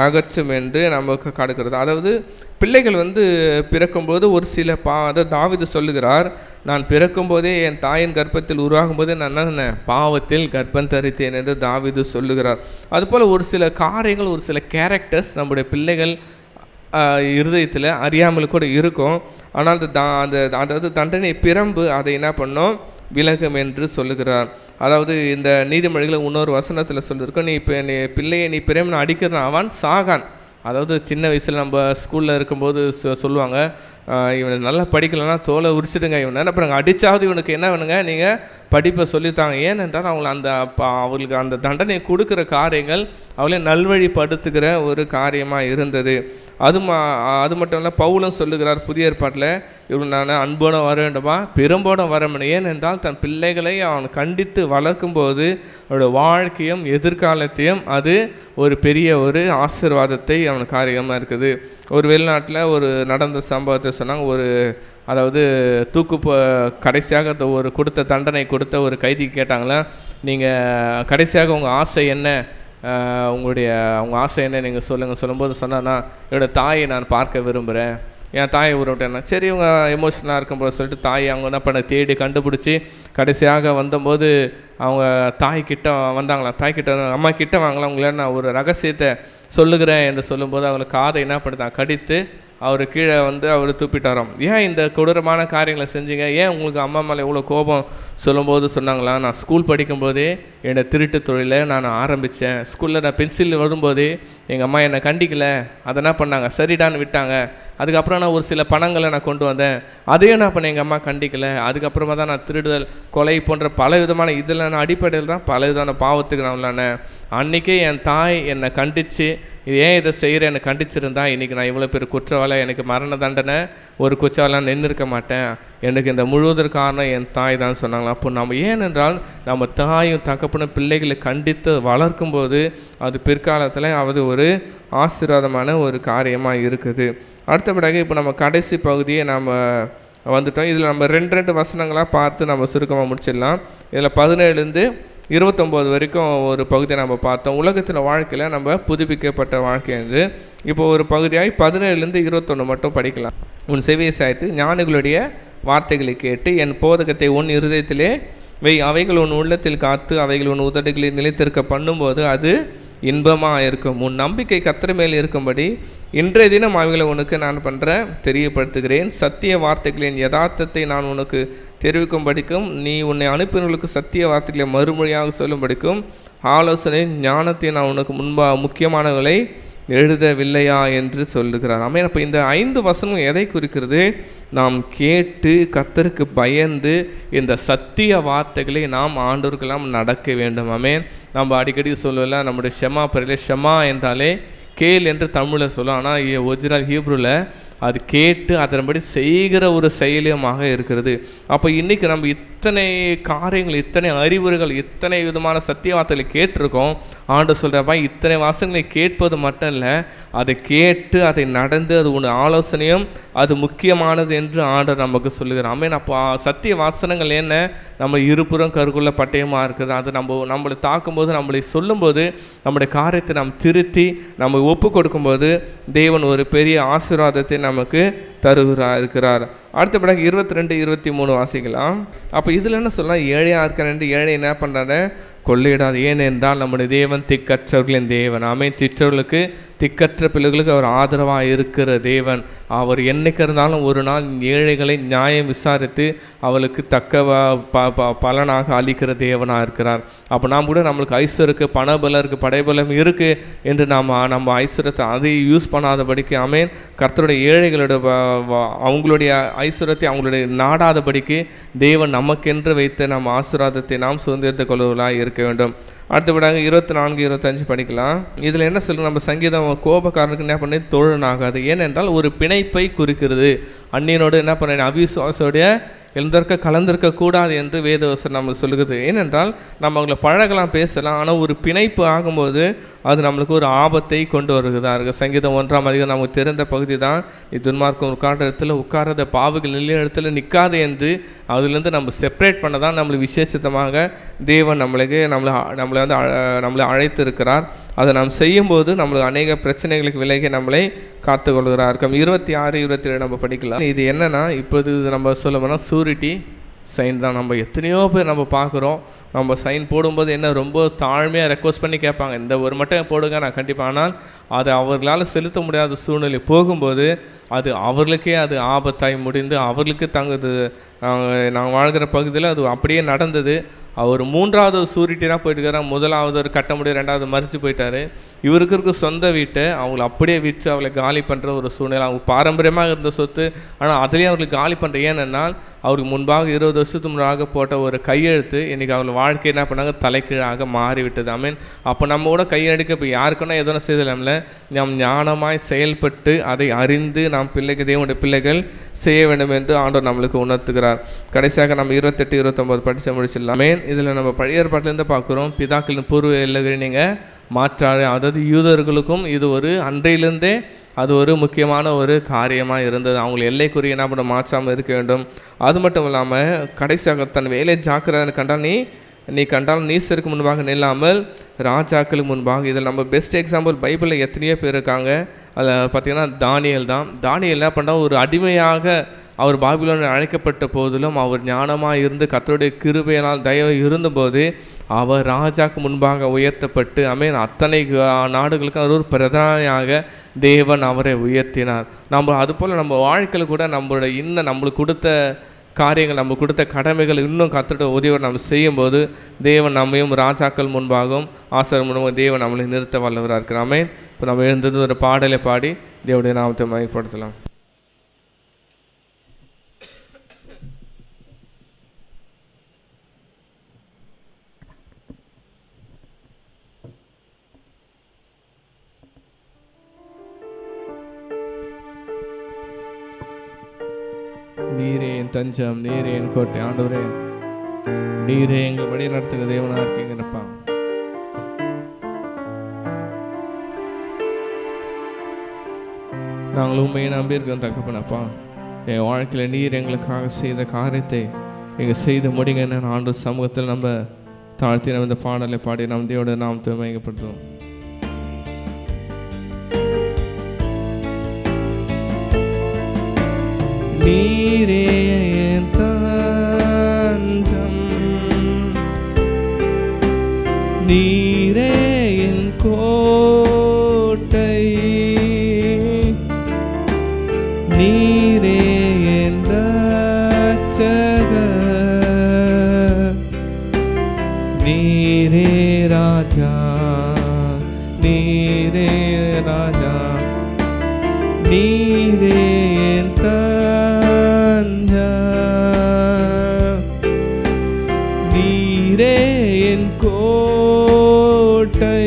அகற்றும் என்று நமக்கு காடுகிறது. அதாவது பிள்ளைகள் வந்து பிறக்கும்போது ஒரு சில அதாவது தாவீது சொல்லுகிறார், நான் பிறக்கும்போதே என் தாயின் கர்ப்பத்தில் உருவாகும் போதே நான் பாவத்தில் கர்ப்பம் தரித்தேன் என்று தாவீது சொல்லுகிறார். அதுபோல் ஒரு சில காரியங்கள், ஒரு சில கேரக்டர்ஸ் நம்முடைய பிள்ளைகள் இருதயத்தில் அறியாமல் கூட இருக்கும். ஆனால் அதாவது தண்டனை பிரம்பு அதை என்ன பண்ணோம், விலகும் என்று சொல்லுகிறார். அதாவது இந்த நீதிமொழிகளை இன்னொரு வசனத்தில் சொல்லியிருக்கோம், நீ பிள்ளையை நீ பிரேமனை அடிக்கிறான் அவன் சாகான். அதாவது சின்ன வயசில் நம்ம ஸ்கூலில் இருக்கும்போது சொல்லுவாங்க, இவனை நல்லா படிக்கலைன்னா தோலை உரிச்சிடுங்க, இவனை அப்புறம் அடித்தாவது இவனுக்கு என்ன வேணுங்க, நீங்கள் படிப்பை சொல்லித்தாங்க. ஏனென்றால் அவங்களுக்கு அந்த தண்டனை கொடுக்குற காரியங்கள் அவளை நல்வழிப்படுத்துகிற ஒரு காரியமாக இருந்தது. அது மட்டும் இல்லை, பவுலும் சொல்லுகிறார் புதிய ஏற்பாட்டில், இவன் நான் அன்போடு வர வேண்டுமா பெரும்போட வர வேண்டும். ஏனென்றால் தன் பிள்ளைகளை அவன் கண்டித்து வளர்க்கும்போது அவனோட வாழ்க்கையும் எதிர்காலத்தையும் அது ஒரு பெரிய ஒரு ஆசீர்வாதத்தை அவன் காரியமாக இருக்குது. ஒரு வெளிநாட்டில் ஒரு நடந்த சம்பவத்தை சொன்னாங்க. அதாவது கடைசியாக ஒரு கொடுத்த தண்டனை கொடுத்த ஒரு கைதிக்கு கேட்டாங்களா, நீங்கள் கடைசியாக உங்கள் ஆசை என்ன, உங்கள் ஆசை என்ன நீங்கள் சொல்லும்போது சொன்னான்னா, என்னோடய தாயை நான் பார்க்க விரும்புகிறேன், என் தாயை ஊரை விட்டேன். சரி இவங்க எமோஷனலாக இருக்கும்போது சொல்லிட்டு தாயை அவங்க என்ன பண்ண தேடி கண்டுபிடிச்சி கடைசியாக வந்தபோது அவங்க தாய்கிட்ட வந்தாங்களாம். தாய்கிட்ட அம்மா கிட்ட வாங்கலாம், அவங்கள நான் ஒரு ரகசியத்தை சொல்லுகிறேன் என்று சொல்லும்போது அவங்களை காதை என்ன பண்ணுதான் கடித்து அவர் கீழே வந்து அவர் துப்பிட்டாராம். ஏன் இந்த கொடூரமான காரியங்களை செஞ்சீங்க, ஏன் உங்களுக்கு அம்மா மேலே இவ்வளோ கோபம் சொல்லும்போது சொன்னாங்களா, நான் ஸ்கூல் படிக்கும்போதே என்னோடய திருட்டு தொழிலை நான் ஆரம்பித்தேன். ஸ்கூலில் நான் பென்சில் வரும்போதே எங்கள் அம்மா என்னை கண்டிக்கலை, அதை என்ன பண்ணாங்க சரிடான்னு விட்டாங்க. அதுக்கப்புறம் நான் ஒரு சில பணங்களை நான் கொண்டு வந்தேன், அதையும் நான் பண்ண எங்கள் அம்மா கண்டிக்கலை. அதுக்கப்புறமா தான் நான் திருடுதல் கொலை போன்ற பல விதமான இதில் நான் அடிப்படையில் தான் பல விதமான பாவத்துக்கு நான் உள்ளானேன். அன்றைக்கே என் தாய் என்னை கண்டித்து இது ஏன் இதை செய்கிற என்னை கண்டிச்சிருந்தா இன்றைக்கி நான் இவ்வளோ பேர் குற்றவாளி, எனக்கு மரண தண்டனை ஒரு குற்றவாளியாக நின்று இருக்க மாட்டேன். எனக்கு இந்த முழுவதற்கு காரணம் என் தாய் தான் சொன்னாங்களா. அப்போ நம்ம ஏனென்றால் நம்ம தாயும் தகப்பனும் பிள்ளைகளை கண்டித்து வளர்க்கும்போது அது பிற்காலத்தில் அது ஒரு ஆசீர்வாதமான ஒரு காரியமாக இருக்குது. அடுத்தபடியாக இப்போ நம்ம கடைசி பகுதியை நாம் வந்துட்டோம். இதில் நம்ம ரெண்டு வசனங்களாக பார்த்து நம்ம சுருக்கமாக முடிச்சிடலாம். இதில் 17 29 வரைக்கும் ஒரு பகுதியை நம்ம பார்த்தோம். உலகத்தில் வாழ்க்கையில் நம்ம புதுப்பிக்கப்பட்ட வாழ்க்கை என்று இப்போ ஒரு பகுதியாகி 17 21 மட்டும் படிக்கலாம். உன் செவியை சாய்த்து ஞானிகளுடைய வார்த்தைகளை கேட்டு என் போதகத்தை உன் இருதயத்திலே வை, அவைகள் உன் உள்ளத்தில் காத்து அவைகள் உன் உதடுகளில் நிலைத்திருக்க பண்ணும்போது அது இன்பமாக இருக்கும். உன் நம்பிக்கை கர்த்தர் மேல் இருக்கும்படி இன்றைய தினம் அவைகளை உனக்கு நான் பண்ணுறேன் தெரியப்படுத்துகிறேன். சத்திய வார்த்தைகளின் யதார்த்தத்தை நான் உனக்கு தெரிவிக்கும்படிக்கும் நீ உன்னை அனுப்பினர்களுக்கு சத்திய வார்த்தைகளை மறுமொழியாக சொல்லும்படிக்கும் ஆலோசனை ஞானத்தை நான் உனக்கு முக்கியமானவர்களை எழுதவில்லையா என்று சொல்லுகிறார். ஆமென். அப்போ இந்த 5 வசனம் எதை குறிக்கிறது, நாம் கேட்டு கர்த்தருக்கு பயந்து இந்த சத்திய வார்த்தைகளை நாம் ஆண்டவர்களாம் நடக்க வேண்டும். ஆமென். நம்ம அடிக்கடி சொல்லுவோம்ல, நம்முடைய ஷெமா பரியில் ஷெமா என்றாலே கேள் என்று தமிழில் சொல்லும், ஆனால் ஒரிஜினல் ஹீப்ருவில் அது கேட்டு அதன்படி செய்கிற ஒரு செயலியமாக இருக்கிறது. அப்போ இன்றைக்கி நம்ம இத்தனை காரியங்கள், இத்தனை அறிவுரைகள், இத்தனை விதமான சத்திய வார்த்தைகளை கேட்டிருக்கோம். ஆண்டு சொல்கிறப்ப இத்தனை வாசங்களை கேட்பது மட்டும் இல்லை, அதை கேட்டு அதை நடந்து அது ஒன்று ஆலோசனையும் அது முக்கியமானது என்று ஆண்டவர் நமக்கு சொல்லுகிறார். ஆமென். அப்போ சத்திய வாசனங்கள் என்ன, நம்ம இருபுறம் கருக்குள்ள பட்டயமாக இருக்குது. அது நம்மளை தாக்கும்போது, நம்மளை சொல்லும்போது, நம்முடைய காரியத்தை நாம் திருத்தி நம்ம ஒப்பு கொடுக்கும்போது தேவன் ஒரு பெரிய ஆசீர்வாதத்தை நமக்கு இருக்கிறார். அடுத்தபடியாக 22 23 வாசிக்கலாம். அப்போ இதில் என்ன சொல்லலாம், ஏழையாக இருக்கிறேன், ஏழை என்ன பண்ணுறாரு, கொள்ளையிடாது. ஏனென்றால் நம்முடைய தேவன் திக்கற்றவர்களின் தேவன். ஆமென். திற்றவர்களுக்கு திக்கற்ற பிள்ளைகளுக்கு அவர் ஆதரவாக இருக்கிற தேவன். அவர் என்னைக்கு இருந்தாலும் ஒரு நாள் ஏழைகளை நியாயம் விசாரித்து அவளுக்கு தக்க பலனாக அளிக்கிற தேவனாக இருக்கிறார். அப்போ நாம் கூட நம்மளுக்கு ஐஸ்வருக்கு பணபலம் இருக்குது, படைபலம் இருக்குது என்று நம்ம ஐஸ்வரத்தை அதை யூஸ் பண்ணாதபடிக்கு, ஆமென், கர்த்தருடைய ஏழைகளோட அவங்களுடைய ஐஸ்வரத்தை அவங்களுடைய நாடாதபடிக்கு தேவன் நமக்கென்று வைத்த நம்ம ஆசீர்வாதத்தை நாம் சுதந்திரத்தை கொள்வர்களாக இருக்க வேண்டும். அடுத்தபடியாக 24 25 படிக்கலாம். இதில் என்ன சொல்லுங்க, நம்ம சங்கீதம் கோபக்காரனுக்கு என்ன பண்ணி தோழனாகாது. ஏனென்றால் ஒரு பிணைப்பை குறிக்கிறது. அந்நியனோடு என்ன பண்ண அவிசுவாசோடைய கலந்திருக்க கூடாது என்று வேதவசனம் நம்ம சொல்லுகிறது. ஏனென்றால் நம்ம அவங்கள பழகலாம், பேசலாம், ஆனால் ஒரு பிணைப்பு ஆகும்போது அது நம்மளுக்கு ஒரு ஆபத்தை கொண்டு வருகிறதா இருக்குது. சங்கீதம் 1ஆம் அதிகாரம் நமக்கு தெரிந்த பகுதி தான், நீ துன்மார்க்கம் உட்கார்ற இடத்துல உட்காராத, பாவிகள் நிலைய இடத்துல நிற்காது என்று அதுலேருந்து நம்ம செப்பரேட் பண்ண தான் நம்மளுக்கு விசேஷமாக தேவன் நம்மளை அழைத்து இருக்கிறார். அதை நாம் செய்யும்போது நம்மளுக்கு அநேக பிரச்சனைகளுக்கு விலகி நம்மளை காத்துக்கொள்கிறார். 26 27 நம்ம படிக்கலாம். இது என்னன்னா, இப்போது நம்ம சொல்ல போனால் சூரிட்டி சைன் தான். நம்ம எத்தனையோ பேர் நம்ம பார்க்குறோம், நம்ம சைன் போடும்போது என்ன ரொம்ப தாழ்மையாக ரெக்வஸ்ட் பண்ணி கேட்பாங்க, இந்த ஒரு மட்டும் போடுங்க நான் கண்டிப்பாக. ஆனால் அதை அவர்களால் செலுத்த முடியாத சூழ்நிலை போகும்போது அது அவர்களுக்கே அது ஆபத்தாய் முடிந்து அவர்களுக்கு தங்குது. நாங்கள் வாழ்கிற பகுதியில் அது அப்படியே நடந்தது. அவர் 3வது சூரிட்டி தான் போயிட்டு இருக்கிறார். முதலாவது ஒரு கட்ட முடியும், 2வது மறித்து போயிட்டார். இவருக்கு இருக்க சொந்த வீட்டை அவங்களை அப்படியே விற்று அவளை காலி பண்ணுற ஒரு சூழ்நிலை. அவங்க பாரம்பரியமாக இருந்த சொத்து, ஆனால் அதுலேயும் அவங்களுக்கு காலி பண்ணுற. ஏனென்னால் அவருக்கு முன்பாக 20 வருஷத்துக்கு முன்பாக போட்ட ஒரு கையெழுத்து இன்றைக்கி அவங்கள வாழ்க்கை என்ன பண்ணாங்க, தலைக்கீழாக மாறிவிட்டது. ஐ மீன், அப்போ நம்ம கூட கையெடுக்க இப்போ யாருக்குன்னா எதனா செய்யலாம்ல, நாம் ஞானமாய் செயல்பட்டு அதை அறிந்து நாம் தேவனுடைய பிள்ளைகள் செய்ய வேண்டும் என்று ஆண்டவர் நம்மளுக்கு உணர்த்துகிறார். கடைசியாக நம்ம 28 29 படித்து முடிச்சிடலாமே. இதில் நம்ம பழைய ஏற்பாட்டிலேருந்து பார்க்குறோம், பிதாக்களின் பூர்வ எல்லைகளை நீங்கள் மாற்றாரு. அதாவது யூதர்களுக்கும் இது ஒரு அன்றையிலிருந்தே அது ஒரு முக்கியமான ஒரு காரியமாக இருந்தது. அவங்களை எல்லைக்குரிய என்ன பண்ண மாற்றாமல் இருக்க வேண்டும். அது மட்டும் இல்லாமல் கடைசியாக தன் வேலை ஜாக்கிரதை கண்டால் நீ கண்டால் நீசருக்கு முன்பாக நில்லாமல் ராஜாக்களுக்கு முன்பாக. இதில் நம்ம பெஸ்ட் எக்ஸாம்பிள் பைபிளில் எத்தனையோ பேர் இருக்காங்க. அதில் பார்த்திங்கன்னா தானியேல் தான். தானியேல் என்ன பண்ணா, ஒரு அடிமையாக அவர் பாபிலோனில் அழைக்கப்பட்ட போதிலும் அவர் ஞானமாக இருந்து கர்த்தருடைய கிருபையினால் தயவு இருந்தபோது அவர் ராஜாக்கு முன்பாக உயர்த்தப்பட்டு அத்தனை நாடுகளுக்கும் அவர் ஒரு பிரதானியாக தேவன் அவரை உயர்த்தினார். நம்ம அதுபோல் நம்ம வாழ்க்கையில் கூட நம்மளோட இன்னும் நம்மளுக்கு கொடுத்த காரியங்கள், நம்ம கொடுத்த கடமைகள் இன்னும் கர்த்தருடைய உதவியோடு நம்ம செய்யும்போது தேவன் நம்மையும் ராஜாக்கள் முன்பாகவும் ஆசாரியர் முன்பாகவும் தேவன் நம்மளை நிறுத்த வல்லவராக இருக்கிறார். ஆமென். இப்போ நம்ம எழுந்தது ஒரு பாடலை பாடி தேவனுடைய நாமத்தை மகிமைப்படுத்தலாம். நீரே என் தஞ்சம், நீரே என் கோட்டை. ஆண்டவரே, நீரே எங்களை வழி நடத்துகிற தேவனாக இருக்கீங்கப்பா. நாங்கள் உண்மையை நம்பி இருக்கோம் தகப்பனப்பா. என் வாழ்க்கையில் நீர் எங்களுக்காக செய்த காரியத்தை நீங்கள் செய்து முடிங்க. என்ன ஆண்டு சமூகத்தில் நம்ம தாழ்த்தி நம்ம இந்த பாடலை பாடி நம் தேவோட நாமத்தை மகிமைப்படுத்துவோம். நீரே என் தஞ்சம், நீரே என் கோட்டை, நீரே என் ரட்சகர், நீரே ராஜா, நீரே ராஜா, நீரே என் நீரே என் கோட்டை,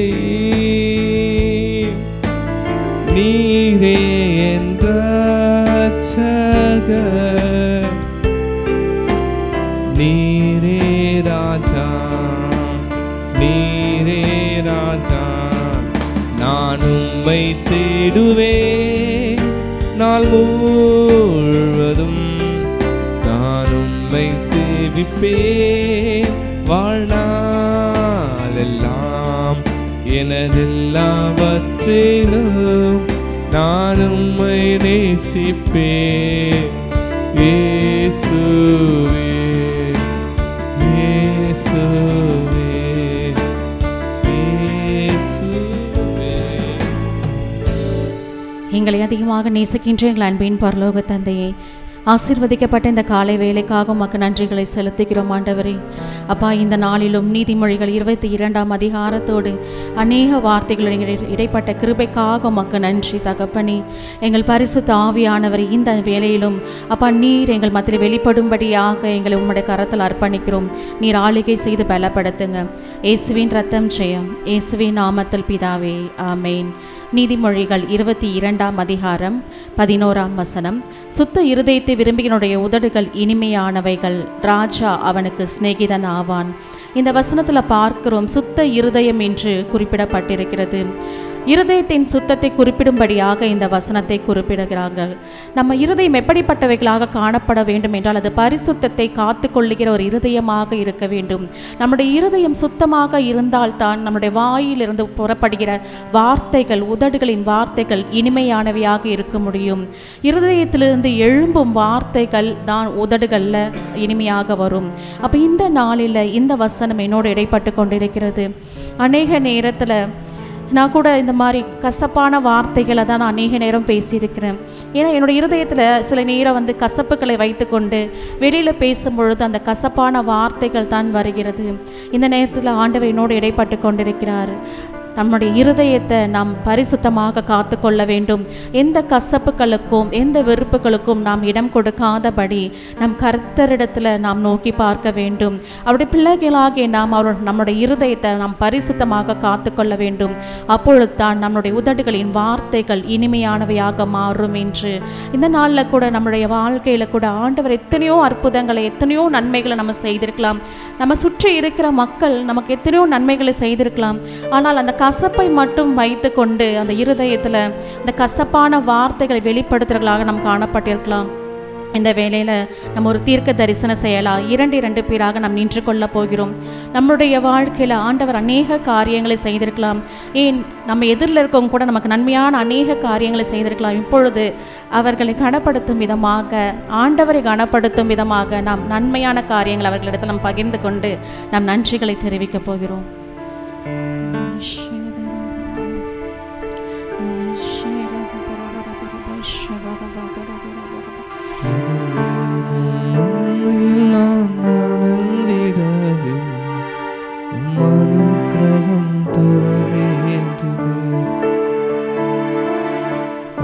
நீரே என் ரட்சகர், நீரே ராஜா, நீரே ராஜா. நான் உம்மை தேடுவேன் நாள் முழுவதும், நான் உம்மை சேவிப்பேன் வாழ்நாளெல்லாம். எனதெல்லாவற்றிலும் நான் உம்மை நேசிப்பேன் இயேசுவே, இயேசுவே, இயேசுவே. எங்களை அதிகமாக நேசிக்கின்ற எங்கள் அன்பின் பரலோக தந்தையே, ஆசீர்வதிக்கப்பட்ட இந்த காலை வேலைக்காக உமக்கு நன்றிகளை செலுத்துகிறோம் ஆண்டவரே. அப்பா, இந்த நாளிலும் நீதிமொழிகள் 22ஆம் அதிகாரத்தோடு அநேக வார்த்தைகள் இடைப்பட்ட கிருபைக்காக உமக்கு நன்றி தகப்பனே. எங்கள் பரிசுத்த ஆவியானவரை இந்த வேளையிலும் அப்பா நீர் எங்கள் மத்தியில் வெளிப்படும்படியாக எங்களை உம்முடைய கரத்தில் அர்ப்பணிக்கிறோம். நீர் ஆளுகை செய்து பலப்படுத்துங்க. இயேசுவின் ரத்தம் ஜெயம். இயேசுவின் நாமத்தில் பிதாவே, ஆமேன். நீதிமொழிகள் 22ஆம் அதிகாரம் 11ஆம் வசனம். சுத்த இருதயத்தை விரும்பியனுடைய உதடுகள் இனிமையானவைகள், ராஜா அவனுக்கு சிநேகிதன் ஆவான். இந்த வசனத்தில் பார்க்கிறோம், சுத்த இருதயம் என்று குறிப்பிடப்பட்டிருக்கிறது. இருதயத்தின் சுத்தத்தை குறிப்பிடும்படியாக இந்த வசனத்தை குறிப்பிடுகிறார்கள். நம்ம இருதயம் எப்படிப்பட்டவைகளாக காணப்பட வேண்டும் என்றால், அது பரிசுத்தத்தை காத்து கொள்ளுகிற ஒரு இருதயமாக இருக்க வேண்டும். நம்முடைய இருதயம் சுத்தமாக இருந்தால்தான் நம்முடைய வாயிலிருந்து புறப்படுகிற வார்த்தைகள், உதடுகளின் வார்த்தைகள் இனிமையானவையாக இருக்க முடியும். இருதயத்திலிருந்து எழும்பும் வார்த்தைகள் தான் உதடுகளில் இனிமையாக வரும். அப்போ இந்த நாளில் இந்த வசனம் என்னோடு இடைப்பட்டு கொண்டிருக்கிறது. அநேக நேரத்தில் நான் கூட இந்த மாதிரி கசப்பான வார்த்தைகளை தான் நான் அநேக நேரம் பேசியிருக்கிறேன். ஏன்னா என்னோடய இருதயத்தில் சில நேரம் கசப்புகளை வைத்து கொண்டு வெளியில் பேசும்பொழுது அந்த கசப்பான வார்த்தைகள் தான் வருகிறது. இந்த நேரத்தில் ஆண்டவர் என்னோடு இடைப்பட்டு கொண்டிருக்கிறார். நம்முடைய இருதயத்தை நாம் பரிசுத்தமாக காத்து கொள்ள வேண்டும். எந்த கசப்புகளுக்கும் எந்த வெறுப்புகளுக்கும் நாம் இடம் கொடுக்காதபடி நம் கர்த்தரிடத்தில் நாம் நோக்கி பார்க்க வேண்டும். அவருடைய பிள்ளைகளாகிய நாம் நம்முடைய இருதயத்தை நாம் பரிசுத்தமாக காத்து கொள்ள வேண்டும். அப்பொழுது தான் நம்முடைய உதடுகளின் வார்த்தைகள் இனிமையானவையாக மாறும் என்று இந்த நாளில் கூட நம்முடைய வாழ்க்கையில் கூட ஆண்டவர் எத்தனையோ அற்புதங்களை, எத்தனையோ நன்மைகளை நம்ம செய்திருக்கலாம். நம்ம சுற்றி இருக்கிற மக்கள் நமக்கு எத்தனையோ நன்மைகளை செய்திருக்கலாம். ஆனால் அந்த கசப்பை மட்டும் வைத்து கொண்டு அந்த இருதயத்தில் அந்த கசப்பான வார்த்தைகளை வெளிப்படுத்துகிறவர்களாக நாம் காணப்பட்டிருக்கலாம். இந்த வேளையில் நம்ம ஒரு தீர்க்க தரிசனம் செய்யலாம். 2 பேராக நாம் நின்று கொள்ள போகிறோம். நம்மளுடைய வாழ்க்கையில் ஆண்டவர் அநேக காரியங்களை செய்திருக்கலாம். ஏன் நம்ம எதிரில் இருக்கவங்க கூட நமக்கு நன்மையான அநேக காரியங்களை செய்திருக்கலாம். இப்பொழுது அவர்களை கனப்படுத்தும் விதமாக, ஆண்டவரை கனப்படுத்தும் விதமாக நாம் நன்மையான காரியங்கள் அவர்களிடத்தில் நாம் பகிர்ந்து கொண்டு நாம் நன்றிகளை தெரிவிக்க போகிறோம்.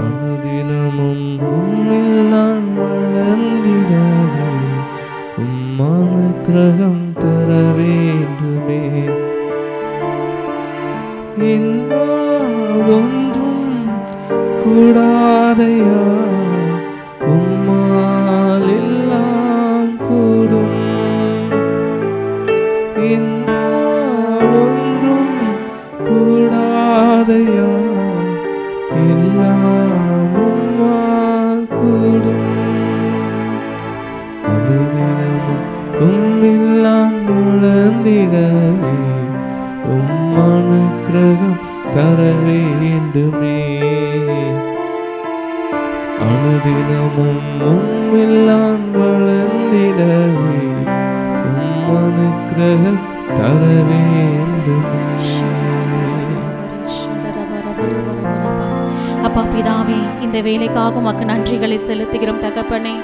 அனுதினமும் உம்மில் நான் வளர்ந்திடவே அனுக்கிரகம் தர வேண்டுமே. ஒன்றும் கூடாதையா, உம்மால் எல்லாம் கூடும். ஒன்றும் கூடாதையா, எல்லாம் உம்மால் கூடும். அனுதினமும் உம்மில் நான் வளர்ந்திடவே அனுக்கிரகம் தர வேண்டுமே. அனுதினமும் உம்மில் நான் வளர்ந்திடவே அனுக்கிரகம் தர வேண்டுமே. அப்பா பிதாவே, இந்த வேலைக்காக உமக்கு நன்றிகளை செலுத்துகிறோம் தகப்பனே.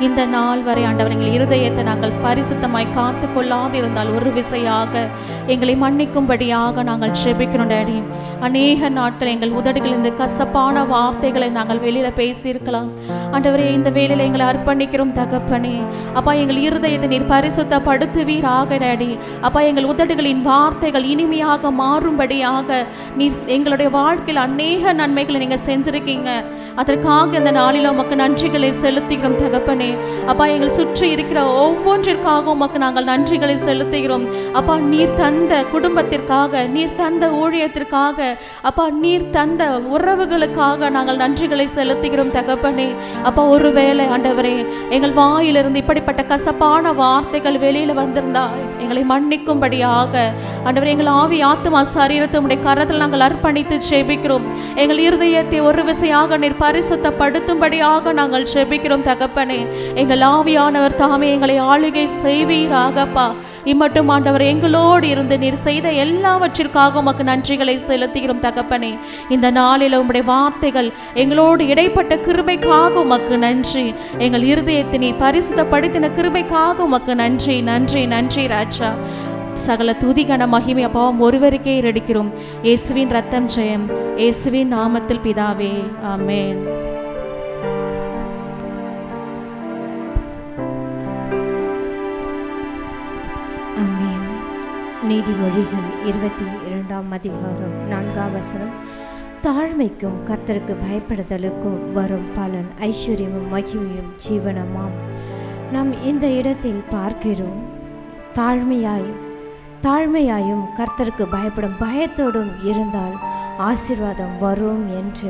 இந்த நாள் வரை ஆண்டவர் எங்கள் இருதயத்தை நாங்கள் பரிசுத்தமாய் காத்து கொள்ளாதிருந்தால் ஒரு விசையாக எங்களை மன்னிக்கும்படியாக நாங்கள் ஜெபிக்கிறோம் டாடி. அநேக நாட்கள் எங்கள் உதடுகளிலிருந்து கசப்பான வார்த்தைகளை நாங்கள் வெளியில் பேசியிருக்கலாம். ஆண்டவரே, இந்த வேலையில் எங்களை அர்ப்பணிக்கிறோம் தகப்பனே. அப்பா, எங்கள் இருதயத்தை நீர் பரிசுத்தப்படுத்துவீராக டாடி. அப்பா, எங்கள் உதடுகளின் வார்த்தைகள் இனிமையாக மாறும்படியாக நீர் எங்களுடைய வாழ்க்கையில் அநேக நன்மைகளை நீங்கள் செஞ்சிருக்கீங்க. அதற்காக இந்த நாளில் உமக்கு நன்றிகளை செலுத்துகிறோம் தகப்பனே. அப்பா, எங்கள் சுற்றி இருக்கிற ஒவ்வொன்றிற்காக உமக்கு நாங்கள் நன்றிகளை செலுத்துகிறோம். அப்பா, நீர் தந்த குடும்பத்திற்காக, நீர் தந்த ஊழியத்திற்காக, அப்பா, நீர் தந்த உறவுகளுக்காக நாங்கள் நன்றிகளை செலுத்துகிறோம் தகப்பனே. அப்பா, ஒருவேளை ஆண்டவரே எங்கள் வாயிலிருந்து இப்படிப்பட்ட கசப்பான வார்த்தைகள் வெளியில் வந்திருந்தா எங்களை மன்னிக்கும்படியாக ஆண்டவரே எங்கள் ஆவி ஆத்துமா சரீரத்தை உம்முடைய கரத்தில் நாங்கள் அர்ப்பணித்து ஜெபிக்கிறோம். எங்கள் இருதயத்தை ஒரு விசையாக நீர் பரிசுத்தப்படுத்தும்படியாக நாங்கள் ஜெபிக்கிறோம் தகப்பனே. எங்கள் ஆவியானவர் தாமே எங்களை ஆளுகை செய்வீராகப்பா. இம்மட்டும் ஆண்டவர் எங்களோடு இருந்து நீர் செய்த எல்லாவற்றிற்காக உமக்கு நன்றிகளை செலுத்துகிறோம் தகப்பனே. இந்த நாளில் உம்முடைய வார்த்தைகள் எங்களோடு இடைப்பட்ட கிருபைக்காக உமக்கு நன்றி. எங்கள் இருதயத்தை நீர் பரிசுத்தப்படுத்தின கிருபைக்காக உமக்கு நன்றி நன்றி நன்றி ராஜா. சகல துதிகன மகிமை அப்பாவும் ஒருவருக்கே எடுக்கிறோம். இயேசுவின் ரத்தம் ஜெயம். இயேசுவின் நாமத்தில் பிதாவே, ஆமென். ஆமென். நீதிமொழிகள் 22ஆம் அதிகாரம் 4ஆம் வசனம். தாழ்மைக்கும் கர்த்தருக்கு பயப்படுதலுக்கும் வரும் பலன் ஐஸ்வர்யமும் மகிமையும் ஜீவனமாம். நாம் இந்த இடத்தில் பார்க்கிறோம், தாழ்மையாயும் கர்த்தருக்கு பயப்படும் பயத்தோடும் இருந்தால் ஆசீர்வாதம் வரும் என்று.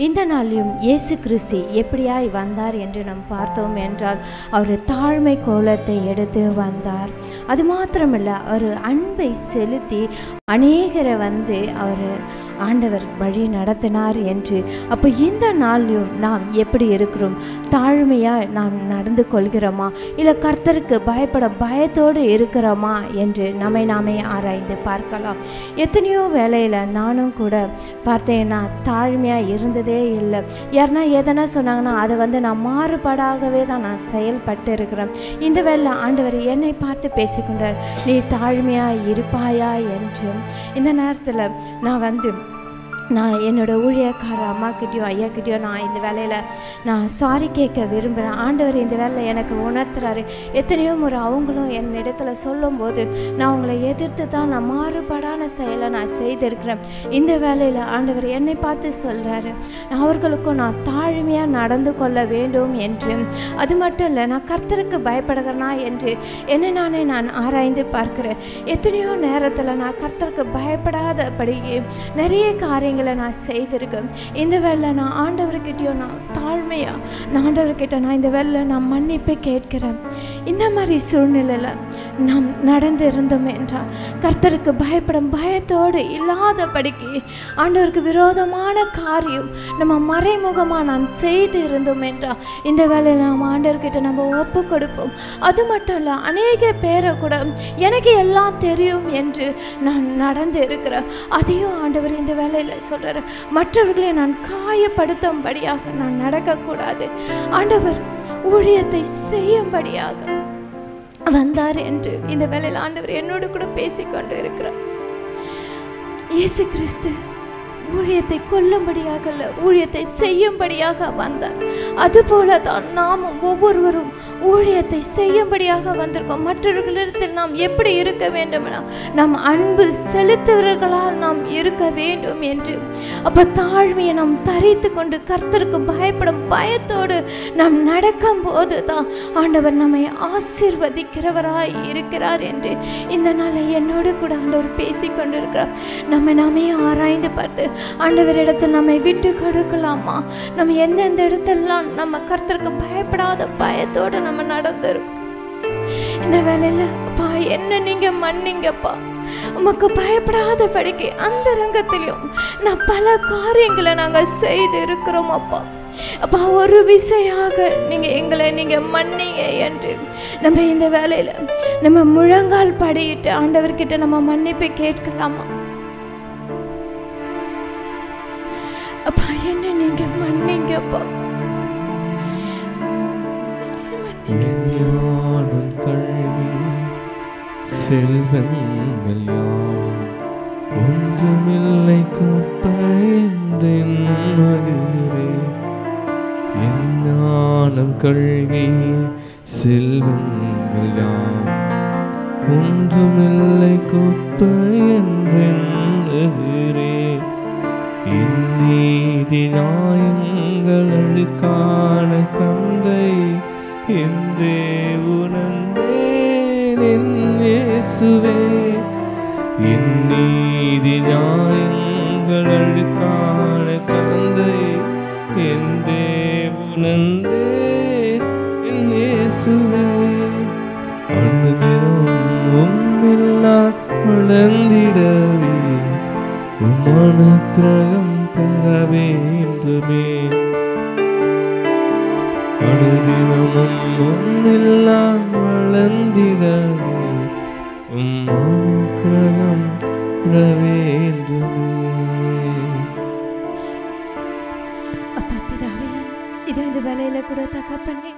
இந்த நாளிலும் இயேசு கிறிஸ்து எப்படியாய் வந்தார் என்று நாம் பார்த்தோம் என்றால் அவர் தாழ்மை கோலத்தை எடுத்து வந்தார். அது மாத்திரமல்ல, அவர் அன்பை செலுத்தி அநேகரை அவர் ஆண்டவர் வழி நடத்தினார் என்று. அப்போ இந்த நாளிலும் நாம் எப்படி இருக்கிறோம்? தாழ்மையாக நாம் நடந்து கொள்கிறோமா, இல்லை கர்த்தருக்கு பயப்பட பயத்தோடு இருக்கிறோமா என்று நம்மை நாமே ஆராய்ந்து பார்க்கலாம். எத்தனையோ வேளையில் நானும் கூட பார்த்தேன்னா தாழ்மையாக இருந்ததே இல்லை. யாருன்னா எதனா சொன்னாங்கன்னா அதை நான் மாறுபாடாகவே தான் நான் செயல்பட்டு இருக்கிறேன். இந்த வேளை ஆண்டவர் என்னை பார்த்து பேசிக்கொண்டார், நீ தாழ்மையாக இருப்பாயா என்று. இந்த நேரத்தில் நான் என்னோடய ஊழியக்கார அம்மாக்கிட்டேயும் ஐயாக்கிட்டேயும் நான் இந்த வேலையில் நான் சாரி கேட்க விரும்புகிறேன். ஆண்டவர் இந்த வேலையில் எனக்கு உணர்த்துறாரு. எத்தனையோ முறை அவங்களும் என் இடத்துல சொல்லும்போது நான் அவங்களை எதிர்த்து தான் நான் மாறுபாடான செயலை நான் செய்திருக்கிறேன். இந்த வேலையில் ஆண்டவர் என்னை பார்த்து சொல்கிறாரு, அவர்களுக்கும் நான் தாழ்மையாக நடந்து கொள்ள வேண்டும் என்று. அது மட்டும் இல்லை, நான் கர்த்தருக்கு பயப்படுகிறேனா என்று என்னை நானே நான் ஆராய்ந்து பார்க்கிறேன். எத்தனையோ நேரத்தில் நான் கர்த்தருக்கு பயப்படாதபடி நிறைய காரியங்கள் காரியங்களை நான் செய்திருக்கேன். இந்த வேளை நான் ஆண்டவர்கிட்டயும் நான் தாழ்மையாக நான் ஆண்டவர்கிட்ட நான் இந்த வேளை நான் மன்னிப்பை கேட்கிறேன். இந்த மாதிரி சூழ்நிலையில் நாம் நடந்து இருந்தோம் என்றால் கர்த்தருக்கு பயப்படும் பயத்தோடு இல்லாதபடிக்கு ஆண்டவருக்கு விரோதமான காரியம் நம்ம மறைமுகமாக நாம் செய்து இருந்தோம் என்றால் இந்த வேளையில் நாம் ஆண்டவர்கிட்ட நம்ம ஒப்பு கொடுப்போம். அது மட்டும் இல்லை, அநேக பேரை கூட எனக்கு எல்லாம் தெரியும் என்று நான் நடந்து இருக்கிறேன். அதையும் ஆண்டவர் இந்த வேளையில் சொல்கிறார். மற்றவர்களை நான் காயப்படுத்தும்படியாக நான் நடக்கக்கூடாது. ஆண்டவர் ஊழியத்தை செய்யும்படியாக வந்தார் என்று இந்த வேளையில் ஆண்டவர் என்னோடு கூட பேசிக்கொண்டு இருக்கிறார். இயேசு கிறிஸ்து ஊழியத்தை கொல்லும்படியாக அல்ல, ஊழியத்தை செய்யும்படியாக வந்தார். அதுபோல தான் நாமும் ஒவ்வொருவரும் ஊழியத்தை செய்யும்படியாக வந்திருக்கோம். மற்றவர்களிடத்தில் நாம் எப்படி இருக்க வேண்டும்னா நாம் அன்பு செலுத்துவர்களால் நாம் இருக்க வேண்டும் என்று. அப்போ தாழ்மையை நாம் தரித்து கொண்டு கர்த்தருக்கு பயப்படும் பயத்தோடு நாம் நடக்கும் போது தான் ஆண்டவர் நம்மை ஆசீர்வதிக்கிறவராய் இருக்கிறார் என்று இந்த நாளை என்னோடு கூட ஆண்டவர் பேசி கொண்டிருக்கிறார். நம்ம நாமே ஆராய்ந்து பார்த்து ஆண்டவரிடத்தில் நம்மை விட்டு கொடுக்கலாமா? நம்ம எந்தெந்த இடத்துலலாம் நம்ம கர்த்தருக்கு பயப்படாத பயத்தோடு நம்ம நடந்திருக்கோம். இந்த வேலையில் அப்பா என்ன நீங்கள் மன்னிங்கப்பா, உமக்கு பயப்படாத படிக்க அந்த ரங்கத்திலையும் நான் பல காரியங்களை நாங்கள் செய்து இருக்கிறோம் அப்பா. அப்பா ஒரு விசையாக நீங்கள் எங்களை நீங்கள் மன்னிங்க என்று நம்ம இந்த வேலையில் நம்ம முழங்கால் படியிட்டு ஆண்டவர்கிட்ட நம்ம மன்னிப்பை கேட்கலாமா? அப்பா என்ன நீங்க மன்னிங்கப்பா. ஞானம் கல்வி செல்வங்கள் யாவும் ஒன்றுமில்லை குப்பை என்றே. என் ஞானம் கல்வி செல்வங்கள் யாவும் ஒன்றுமில்லை குப்பை என்றே. என் நீதி நியாயங்கள் அழுக்கான கந்தை என்றே உணர்ந்தேன் என் இயேசுவே. என் நீதி நியாயங்கள் அழுக்கான கந்தை என்றே உணர்ந்தேன் என் இயேசுவே. அனுதினம் உம்மில்லா வளர்ந்திடவே அனுக்கிரகம் தர வேண்டுமே. அனுதினமும் உம்மில்லாம் வளர்ந்திடவே அனுக்கிரகம் தர வேண்டுமே. அப்பா பிதாவே, இது இந்த வேலையில கூட தகப்பனே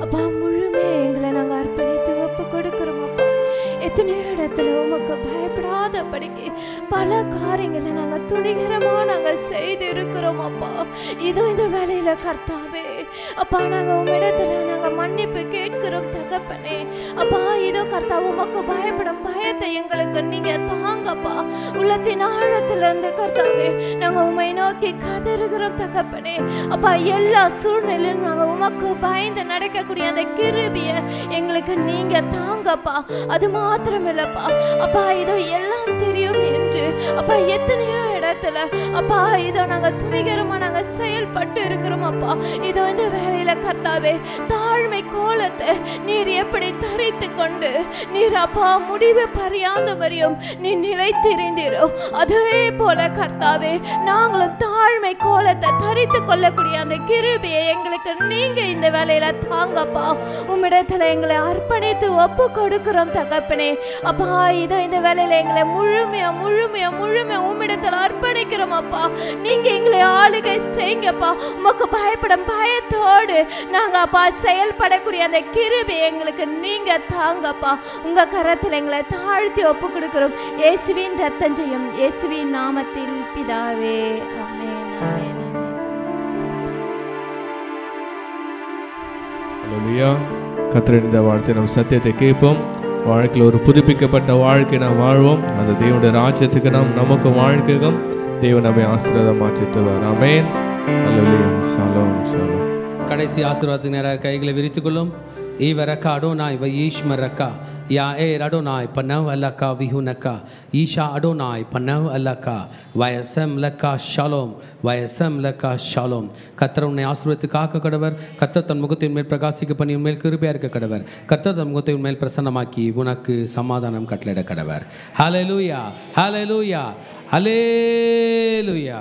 அப்பா முழுமையா எங்களை நாங்கள் அர்ப்பணித்து ஒப்பு கொடுக்கிறோம் அப்பா. எத்தனையோ இடத்துல உமக்கு பயப்படாதபடிக்கு பல காரியங்களை நாங்கள் துணிகரமாக நாங்கள் செய்து இருக்கிறோம் அப்பா. இதோ இந்த வேலையில கர்த்தாவே அப்பா நாங்கள் உம்மிடத்துல நாங்கள் மன்னிப்பு கேட்கிறோம் தகப்பனே. அப்பா இதோ கர்த்தா உமக்கு பயப்படும் பயத்தை எங்களுக்கு நீங்க தாங்கப்பா. உள்ளத்தின் ஆழத்திலிருந்து கர்த்தாவே நாங்கள் உம்மை நோக்கி கதறுகிறோம் தகப்பனே. அப்பா எல்லா சூழ்நிலையிலும் நாங்கள் உமக்கு பயந்து நடக்கக்கூடிய அந்த கிருபியை எங்களுக்கு நீங்க தாங்கப்பா. அது மாத்திரமில்லப்பா அப்பா இதோ எல்லாம் தெரியும் என்று அப்பா எத்தனையோ இடத்துல அப்பா இதோ நாங்கள் துணிகரமா நாங்கள் செயல்பட்டு இருக்கிறோம் அப்பா. இதோ இந்த வேலையில கர்த்தாவே தாழ்மை கோலத்தை நீர் எப்படி தரித்து கொண்டு நீர் அப்பா முடிவு பறியாத வரையும் நீ நிலைத்திருந்தீரோ அதே போல கர்த்தாவே நாங்களும் தாழ்மை கோலத்தை தரித்து கொள்ளக்கூடிய அந்த கிருபையை எங்களுக்கு நீங்க இந்த வேலையில தாங்கப்பா. உம்மிடத்துல எங்களை அர்ப்பணித்து ஒப்பு கொடுக்கிறோம் தகப்பனே. அப்பா இதோ இந்த வேலையில எங்களை முழுமையா முழுமையா முழுமையா உம்மிடத்துல அர்ப்பணிக்கிறோம் அப்பா. நீங்க எங்களை ஆளுகை செய்யுங்கப்பா. உமக்கு பயப்படும் பயத்தோடு நாங்க அப்பா செயல்படக்கூடிய அந்த கிருபை எங்களுக்கு நீங்க தாங்கப்பா. உங்க கரத்தில் எங்களை தாழ்த்தி ஒப்பு கொடுக்கிறோம். இயேசுவின் ரத்தம் செய்யும் இயேசுவின் நாமத்தில் பிதாவே, ஆமென், ஆமென், ஆமென். ஹல்லேலூயா. கர்த்தரின் இந்த வார்த்தை நம் சத்தியத்தை கேட்போம். வாழ்க்கையில் ஒரு புதுப்பிக்கப்பட்ட வாழ்க்கை நாம் வாழ்வோம். அது தேவனுடைய ராஜ்யத்துக்கு நமக்கு வாழ்க்கைக்கும் தேவன் நம்மை ஆசீர்வாதம் மாற்றி தருவார். ஆமென். ஹல்லேலூயா. ஷாலோம் ஷாலோம். கடைசி ஆசீர்வாதத்துக்கு நேராக கைகளை விரித்துக் கொள்ளும். Ivaraka Adonai Vayishmaraka Yair Adonai Panav Alaka Vihunaka Isha Adonai Panav Alaka Vayasam Laka Shalom Vayasam Laka Shalom கர்த்தர் உன்னை ஆசீர்வதித்து காக்க கடவர் கர்த்தர் தன் முகத்தின் மேல் பிரகாசிக்க பண்ணி உன்மேல் கிருபையா இருக்க கடவர் கர்த்தர் தன் முகத்தை உன்மேல் பிரசன்னமாக்கி உனக்கு சமாதானம் கட்டளையிட கடவர் ஹல்லேலூயா ஹல்லேலூயா ஹல்லேலூயா